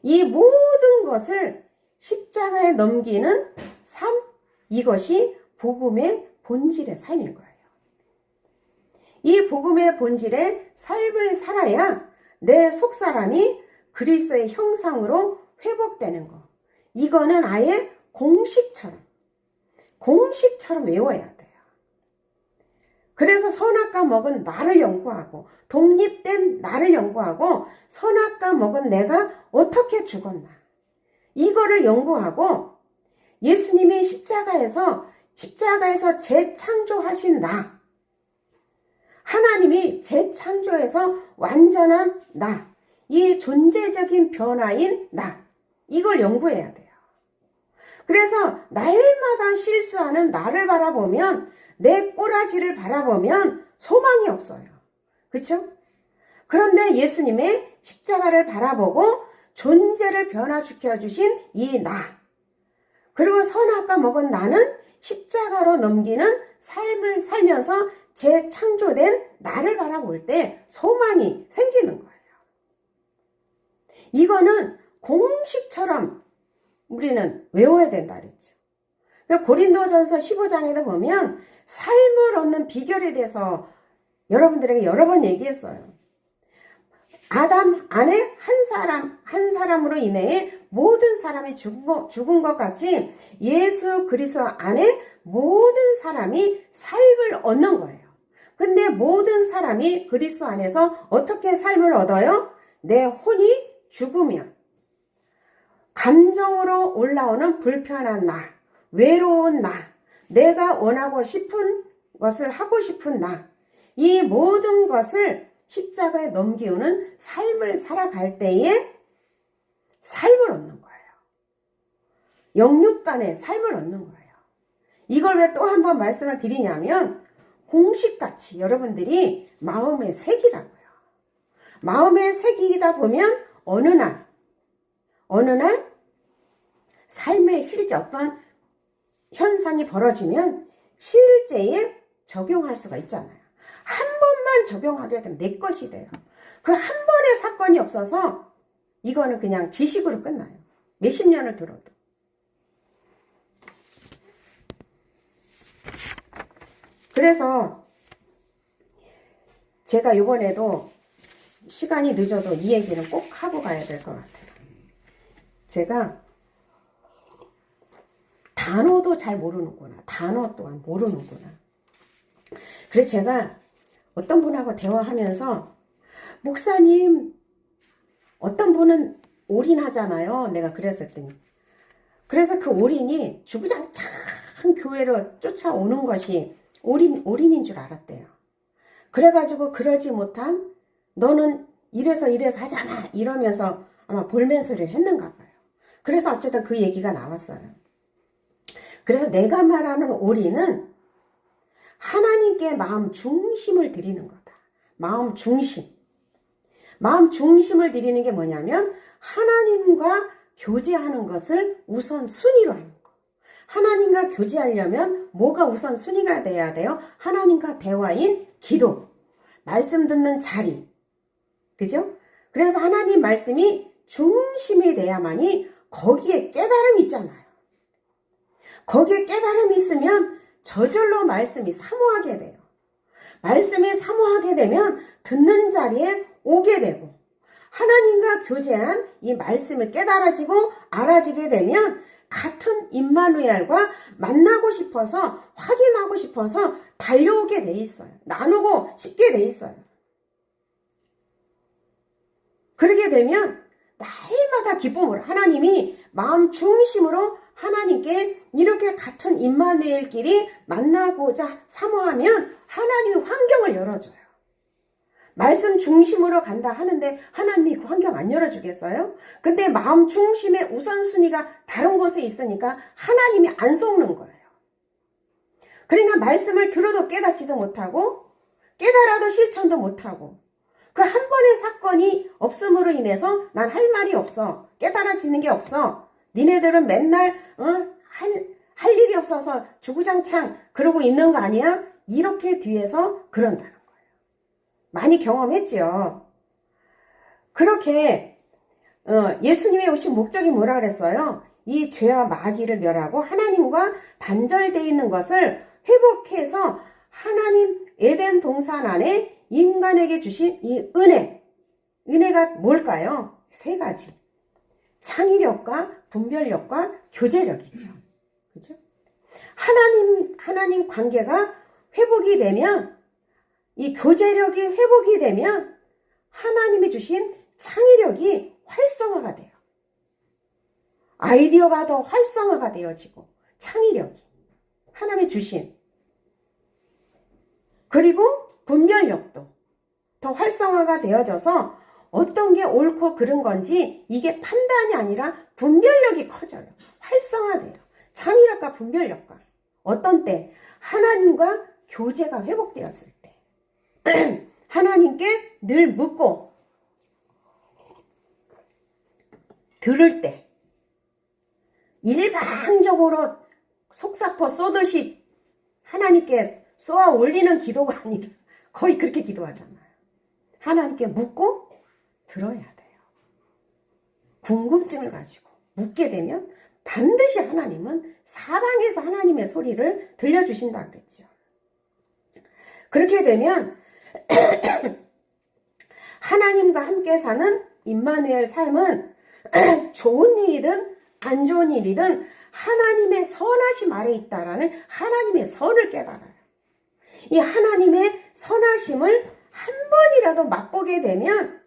Speaker 1: 이 모든 것을 십자가에 넘기는 삶, 이것이 복음의 본질의 삶인 거예요. 이 복음의 본질의 삶을 살아야 내 속사람이 그리스도의 형상으로 회복되는 거. 이거는 아예 공식처럼 외워야 돼요. 그래서 선악과 먹은 나를 연구하고 독립된 나를 연구하고 선악과 먹은 내가 어떻게 죽었나. 이거를 연구하고 예수님이 십자가에서 재창조하신 나. 하나님이 재창조해서 완전한 나. 이 존재적인 변화인 나. 이걸 연구해야 돼요. 그래서 날마다 실수하는 나를 바라보면 내 꼬라지를 바라보면 소망이 없어요. 그렇죠? 그런데 예수님의 십자가를 바라보고 존재를 변화시켜 주신 이 나. 그리고 선악과 먹은 나는 십자가로 넘기는 삶을 살면서 재창조된 나를 바라볼 때 소망이 생기는 거예요. 이거는 공식처럼 우리는 외워야 된다 그랬죠. 고린도전서 15장에도 보면 삶을 얻는 비결에 대해서 여러분들에게 여러 번 얘기했어요. 아담 안에 한 사람으로 인해 모든 사람이 죽은 것 같이 예수 그리스도 안에 모든 사람이 삶을 얻는 거예요. 근데 모든 사람이 그리스도 안에서 어떻게 삶을 얻어요? 내 혼이 죽으면 감정으로 올라오는 불편한 나, 외로운 나, 내가 원하고 싶은 것을 하고 싶은 나, 이 모든 것을 십자가에 넘기우는 삶을 살아갈 때에 삶을 얻는 거예요. 영육 간의 삶을 얻는 거예요. 이걸 왜 또 한 번 말씀을 드리냐면 공식같이 여러분들이 마음에 새기라고요. 마음에 새기다 보면 어느 날 삶의 실제 어떤 현상이 벌어지면 실제에 적용할 수가 있잖아요. 한 번만 적용하게 되면 내 것이 돼요. 그 한 번의 사건이 없어서 이거는 그냥 지식으로 끝나요. 몇십 년을 들어도. 그래서 제가 이번에도 시간이 늦어도 이 얘기는 꼭 하고 가야 될 것 같아요. 제가 단어도 잘 모르는구나. 단어 또한 모르는구나. 그래서 제가 어떤 분하고 대화하면서 목사님 어떤 분은 올인하잖아요. 내가 그랬었더니 그래서 그 올인이 주구장창 교회로 쫓아오는 것이 올인인 줄 알았대요. 그래가지고 그러지 못한 너는 이래서 하잖아 이러면서 아마 볼멘 소리를 했는가 봐요. 그래서 어쨌든 그 얘기가 나왔어요. 그래서 내가 말하는 오리는 하나님께 마음 중심을 드리는 거다. 마음 중심. 마음 중심을 드리는 게 뭐냐면 하나님과 교제하는 것을 우선 순위로 하는 거. 하나님과 교제하려면 뭐가 우선 순위가 돼야 돼요? 하나님과 대화인 기도, 말씀 듣는 자리. 그죠? 그래서 하나님 말씀이 중심이 돼야만이 거기에 깨달음이 있잖아요. 거기에 깨달음이 있으면 저절로 말씀이 사모하게 돼요. 말씀이 사모하게 되면 듣는 자리에 오게 되고 하나님과 교제한 이 말씀을 깨달아지고 알아지게 되면 같은 임마누엘과 만나고 싶어서 확인하고 싶어서 달려오게 돼 있어요. 나누고 싶게 돼 있어요. 그러게 되면 날마다 기쁨으로 하나님이 마음 중심으로 하나님께 이렇게 같은 임마누엘끼리 만나고자 사모하면 하나님이 환경을 열어줘요. 말씀 중심으로 간다 하는데 하나님이 그 환경 안 열어주겠어요? 근데 마음 중심의 우선순위가 다른 곳에 있으니까 하나님이 안 속는 거예요. 그러니까 말씀을 들어도 깨닫지도 못하고 깨달아도 실천도 못하고 그 한 번의 사건이 없음으로 인해서 난 할 말이 없어. 깨달아지는 게 없어. 니네들은 맨날 할 일이 없어서 주구장창 그러고 있는 거 아니야? 이렇게 뒤에서 그런다는 거예요. 많이 경험했죠. 그렇게 예수님이 오신 목적이 뭐라 그랬어요? 이 죄와 마귀를 멸하고 하나님과 단절되어 있는 것을 회복해서 하나님 에덴 동산 안에 인간에게 주신 이 은혜가 뭘까요? 세 가지. 창의력과 분별력과 교제력이죠. 그죠? 하나님 관계가 회복이 되면 이 교제력이 회복이 되면 하나님이 주신 창의력이 활성화가 돼요. 아이디어가 더 활성화가 되어지고 창의력이 하나님이 주신 그리고 분별력도 더 활성화가 되어져서 어떤 게 옳고 그른 건지 이게 판단이 아니라 분별력이 커져요. 활성화돼요. 창의력과 분별력과. 어떤 때? 하나님과 교제가 회복되었을 때. 하나님께 늘 묻고 들을 때. 일방적으로 속사포 쏘듯이 하나님께 쏘아 올리는 기도가 아니라 거의 그렇게 기도하잖아요. 하나님께 묻고 들어야 돼요. 궁금증을 가지고 묻게 되면 반드시 하나님은 사방에서 하나님의 소리를 들려주신다 그랬죠. 그렇게 되면 하나님과 함께 사는 임마누엘 삶은 좋은 일이든 안 좋은 일이든 하나님의 선하심 아래 있다라는 하나님의 선을 깨달아요. 이 하나님의 선하심을 한 번이라도 맛보게 되면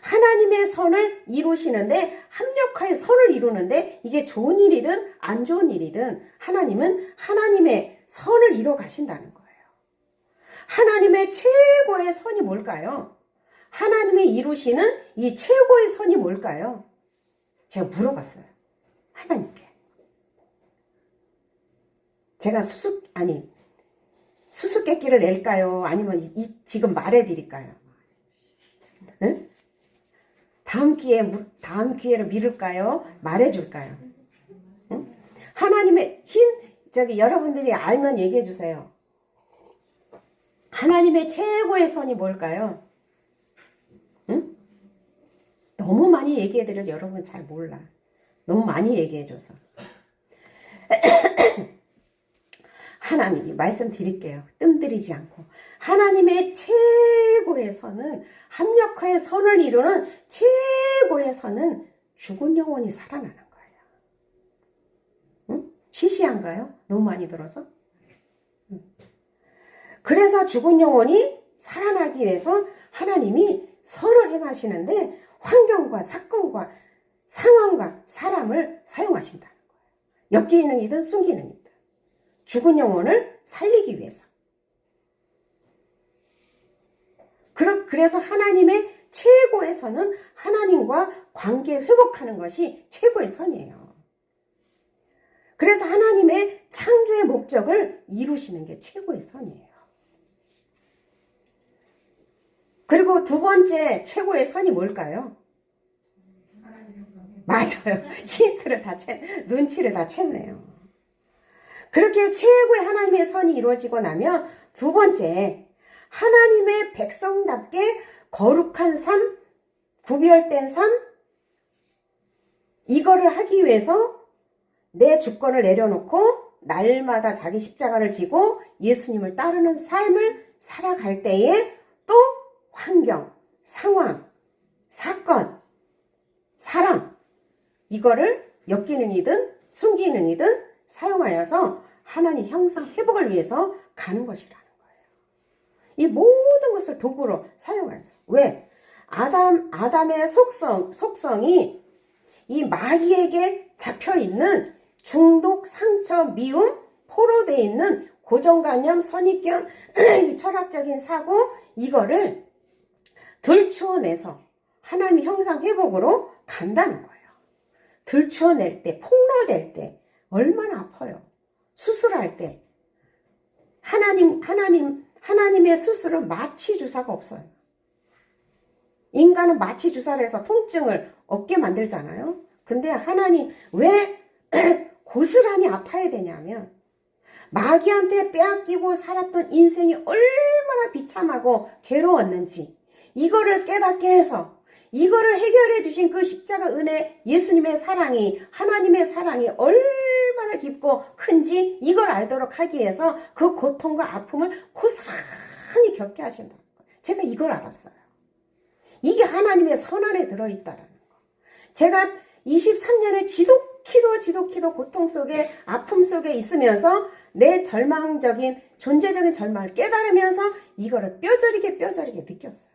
Speaker 1: 하나님의 선을 이루시는데 합력하여 선을 이루는데 이게 좋은 일이든 안 좋은 일이든 하나님은 하나님의 선을 이루어 가신다는 거예요. 하나님의 최고의 선이 뭘까요? 하나님이 이루시는 이 최고의 선이 뭘까요? 제가 물어봤어요. 하나님께. 제가 수수께끼를 낼까요? 아니면 지금 말해드릴까요? 응? 다음 기회로 미룰까요? 말해줄까요? 응? 하나님의 여러분들이 알면 얘기해 주세요. 하나님의 최고의 선이 뭘까요? 응? 너무 많이 얘기해드려서 여러분 잘 몰라. 너무 많이 얘기해줘서. 하나님이 말씀드릴게요. 뜸들이지 않고. 하나님의 최고의 선은 합력하여 선을 이루는 최고의 선은 죽은 영혼이 살아나는 거예요. 응? 시시한가요? 너무 많이 들어서? 응. 그래서 죽은 영혼이 살아나기 위해서 하나님이 선을 행하시는데 환경과 사건과 상황과 사람을 사용하신다는 거예요. 엮이는이든 숨기는이든. 죽은 영혼을 살리기 위해서. 그래서 하나님의 최고의 선은 하나님과 관계 회복하는 것이 최고의 선이에요. 그래서 하나님의 창조의 목적을 이루시는 게 최고의 선이에요. 그리고 두 번째 최고의 선이 뭘까요? 맞아요. 힌트를 눈치를 다 챘네요. 그렇게 최고의 하나님의 선이 이루어지고 나면 두 번째, 하나님의 백성답게 거룩한 삶, 구별된 삶, 이거를 하기 위해서 내 주권을 내려놓고 날마다 자기 십자가를 지고 예수님을 따르는 삶을 살아갈 때에 또 환경, 상황, 사건, 사람, 이거를 엮이는 이든 숨기는 이든 사용하여서 하나님 형상 회복을 위해서 가는 것이라는 거예요. 이 모든 것을 도구로 사용하여서. 왜? 아담의 속성이 이 마귀에게 잡혀있는 중독, 상처, 미움, 포로되어 있는 고정관념, 선입견, 철학적인 사고, 이거를 들추어내서 하나님의 형상 회복으로 간다는 거예요. 들추어낼 때, 폭로될 때 얼마나 아파요. 수술할 때 하나님의 수술은 마취 주사가 없어요. 인간은 마취 주사를 해서 통증을 없게 만들잖아요. 근데 하나님 왜 고스란히 아파야 되냐면 마귀한테 빼앗기고 살았던 인생이 얼마나 비참하고 괴로웠는지 이거를 깨닫게 해서 이거를 해결해 주신 그 십자가 은혜, 예수님의 사랑이, 하나님의 사랑이 얼마나 깊고 큰지 이걸 알도록 하기 위해서 그 고통과 아픔을 고스란히 겪게 하신다는 거예요. 제가 이걸 알았어요. 이게 하나님의 선 안에 들어있다라는 거. 제가 23년의 지독히도 고통 속에, 아픔 속에 있으면서 내 절망적인, 존재적인 절망을 깨달으면서 이거를 뼈저리게 느꼈어요.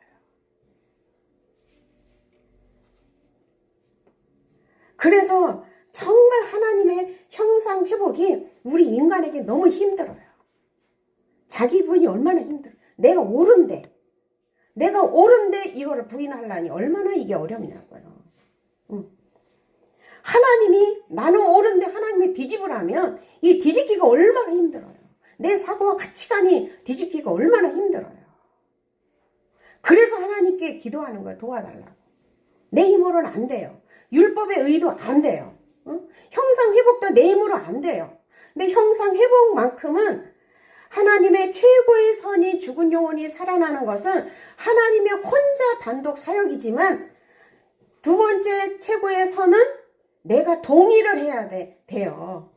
Speaker 1: 그래서 정말 하나님의 형상 회복이 우리 인간에게 너무 힘들어요. 자기 부인이 얼마나 힘들어요. 내가 옳은데 이거를 부인하려니 얼마나 이게 어렵냐고요. 하나님이 나는 옳은데 하나님이 뒤집으라면 이 뒤집기가 얼마나 힘들어요. 내 사고와 가치관이 뒤집기가 얼마나 힘들어요. 그래서 하나님께 기도하는 거예요. 도와달라고. 내 힘으로는 안 돼요. 율법의 의도 안 돼요. 형상 회복도 내 힘으로 안 돼요. 근데 형상 회복만큼은 하나님의 최고의 선이 죽은 영혼이 살아나는 것은 하나님의 혼자 단독 사역이지만 두 번째 최고의 선은 내가 동의를 해야 돼요.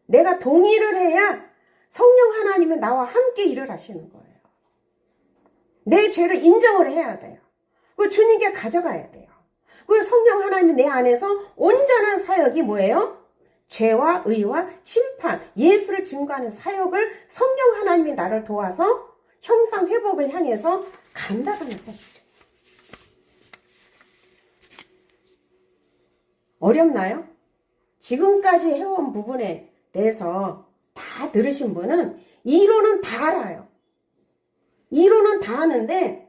Speaker 1: 내가 동의를 해야 성령 하나님은 나와 함께 일을 하시는 거예요. 내 죄를 인정을 해야 돼요. 그리고 주님께 가져가야 돼요. 그리고 성령 하나님이 내 안에서 온전한 사역이 뭐예요? 죄와 의와 심판, 예수를 증거하는 사역을 성령 하나님이 나를 도와서 형상 회복을 향해서 간다는 사실이에요. 어렵나요? 지금까지 해온 부분에 대해서 다 들으신 분은 이론은 다 알아요. 이론은 다 아는데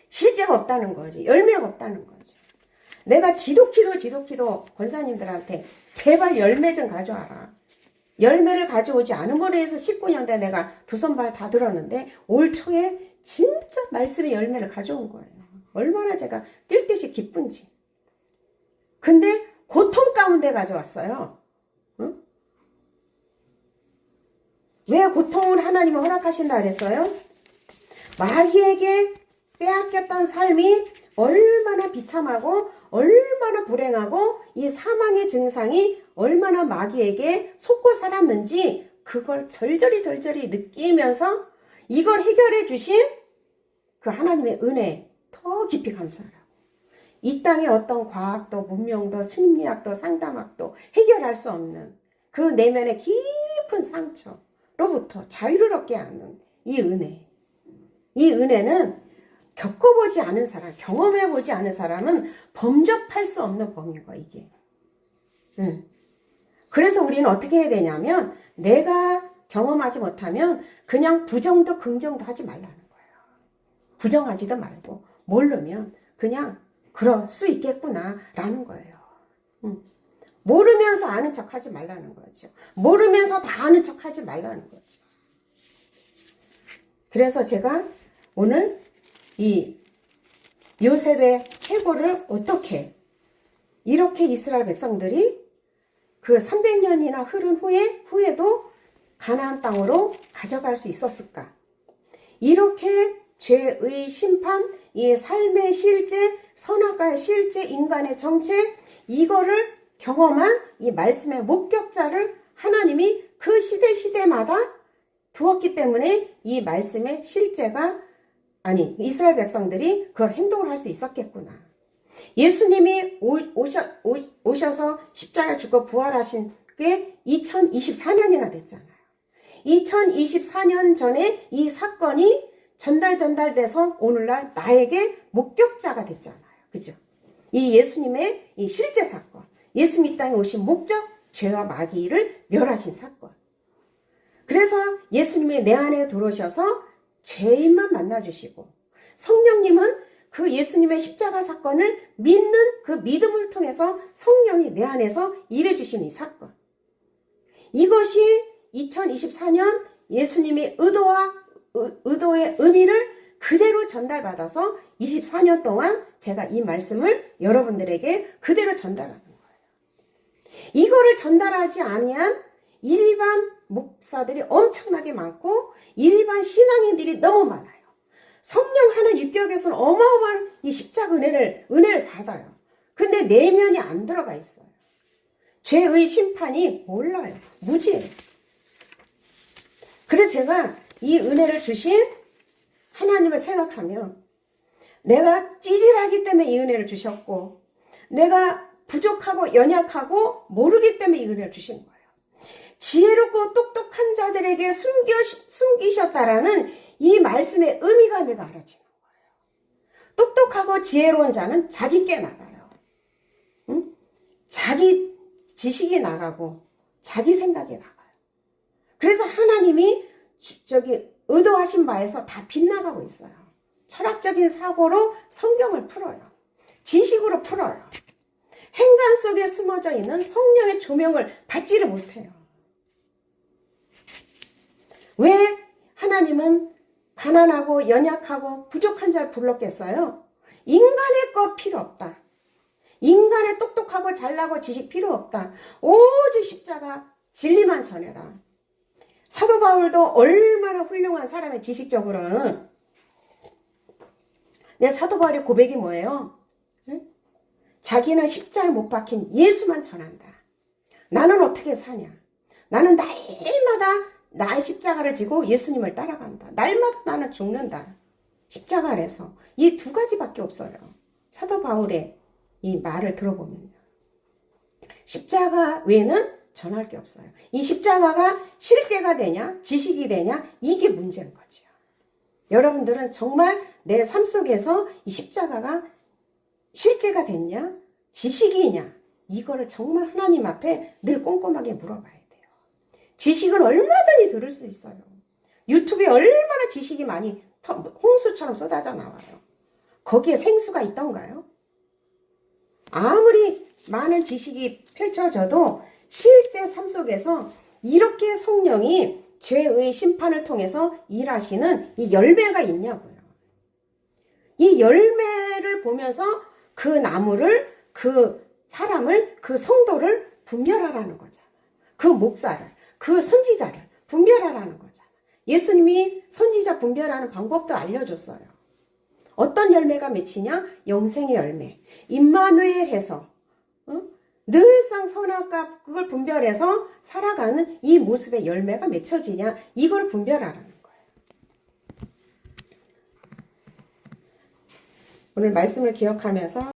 Speaker 1: 실제가 없다는 거지. 열매가 없다는 거지. 내가 지독히도 권사님들한테 제발 열매 좀 가져와라. 열매를 가져오지 않은 거로 해서 19년 대 내가 두 손발 다 들었는데 올 초에 진짜 말씀의 열매를 가져온 거예요. 얼마나 제가 뛸 듯이 기쁜지. 근데 고통 가운데 가져왔어요. 응? 왜 고통을 하나님은 허락하신다 그랬어요? 마귀에게 빼앗겼던 삶이 얼마나 비참하고 얼마나 불행하고 이 사망의 증상이 얼마나 마귀에게 속고 살았는지 그걸 절절히 느끼면서 이걸 해결해 주신 그 하나님의 은혜 더 깊이 감사하라고. 이 땅의 어떤 과학도 문명도 심리학도 상담학도 해결할 수 없는 그 내면의 깊은 상처로부터 자유를 얻게 하는 이 은혜. 이 은혜는 겪어보지 않은 사람, 경험해보지 않은 사람은 범접할 수 없는 범인 거야, 이게. 그래서 우리는 어떻게 해야 되냐면 내가 경험하지 못하면 그냥 부정도 긍정도 하지 말라는 거예요. 부정하지도 말고 모르면 그냥 그럴 수 있겠구나 라는 거예요. 모르면서 아는 척하지 말라는 거죠. 모르면서 다 아는 척하지 말라는 거죠. 그래서 제가 오늘 이 요셉의 해고를 어떻게 이렇게 이스라엘 백성들이 그 300년이나 흐른 후에도 가나안 땅으로 가져갈 수 있었을까? 이렇게 죄의 심판, 이 삶의 실제, 선악과의 실제, 인간의 정체, 이거를 경험한 이 말씀의 목격자를 하나님이 그 시대마다 두었기 때문에 이 말씀의 실제가 이스라엘 백성들이 그걸 행동을 할 수 있었겠구나. 예수님이 오셔서 십자가에 죽고 부활하신 게 2024년이나 됐잖아요. 2024년 전에 이 사건이 전달돼서 오늘날 나에게 목격자가 됐잖아요. 그죠? 이 예수님의 이 실제 사건, 예수님 이 땅에 오신 목적, 죄와 마귀를 멸하신 사건. 그래서 예수님이 내 안에 들어오셔서 죄인만 만나주시고 성령님은 그 예수님의 십자가 사건을 믿는 그 믿음을 통해서 성령이 내 안에서 일해주시는 이 사건. 이것이 2024년 예수님의 의도의 의미를 그대로 전달받아서 24년 동안 제가 이 말씀을 여러분들에게 그대로 전달하는 거예요. 이거를 전달하지 아니한 일반 목사들이 엄청나게 많고 일반 신앙인들이 너무 많아요. 성령 하나 육격에서는 어마어마한 이 십자가 은혜를 받아요. 근데 내면이 안 들어가 있어요. 죄의 심판이 몰라요. 무지해요. 그래서 제가 이 은혜를 주신 하나님을 생각하면 내가 찌질하기 때문에 이 은혜를 주셨고 내가 부족하고 연약하고 모르기 때문에 이 은혜를 주신 거예요. 지혜롭고 똑똑한 자들에게 숨기셨다라는 이 말씀의 의미가 내가 알아지는 거예요. 똑똑하고 지혜로운 자는 자기 께 나가요. 응? 자기 지식이 나가고 자기 생각이 나가요. 그래서 하나님이 의도하신 바에서 다 빗나가고 있어요. 철학적인 사고로 성경을 풀어요. 지식으로 풀어요. 행간 속에 숨어져 있는 성령의 조명을 받지를 못해요. 왜 하나님은 가난하고 연약하고 부족한 자를 불렀겠어요? 인간의 것 필요 없다. 인간의 똑똑하고 잘나고 지식 필요 없다. 오직 십자가 진리만 전해라. 사도 바울도 얼마나 훌륭한 사람의 지식적으로는 내 사도 바울의 고백이 뭐예요? 응? 자기는 십자가에 못 박힌 예수만 전한다. 나는 어떻게 사냐? 나는 날마다 나의 십자가를 지고 예수님을 따라간다. 날마다 나는 죽는다. 십자가 아래서. 이 두 가지밖에 없어요. 사도 바울의 이 말을 들어보면요. 십자가 외에는 전할 게 없어요. 이 십자가가 실제가 되냐, 지식이 되냐, 이게 문제인 거죠. 여러분들은 정말 내 삶 속에서 이 십자가가 실제가 됐냐, 지식이냐, 이거를 정말 하나님 앞에 늘 꼼꼼하게 물어봐야 돼요. 지식은 얼마든지 들을 수 있어요. 유튜브에 얼마나 지식이 많이 홍수처럼 쏟아져 나와요. 거기에 생수가 있던가요? 아무리 많은 지식이 펼쳐져도 실제 삶 속에서 이렇게 성령이 죄의 심판을 통해서 일하시는 이 열매가 있냐고요. 이 열매를 보면서 그 나무를, 그 사람을, 그 성도를 분별하라는 거잖아요. 그 목사를, 그 선지자를 분별하라는 거잖아요. 예수님이 선지자 분별하는 방법도 알려줬어요. 어떤 열매가 맺히냐? 영생의 열매. 임마누엘 해서 늘상 선악과 그걸 분별해서 살아가는 이 모습의 열매가 맺혀지냐? 이걸 분별하라는 거예요. 오늘 말씀을 기억하면서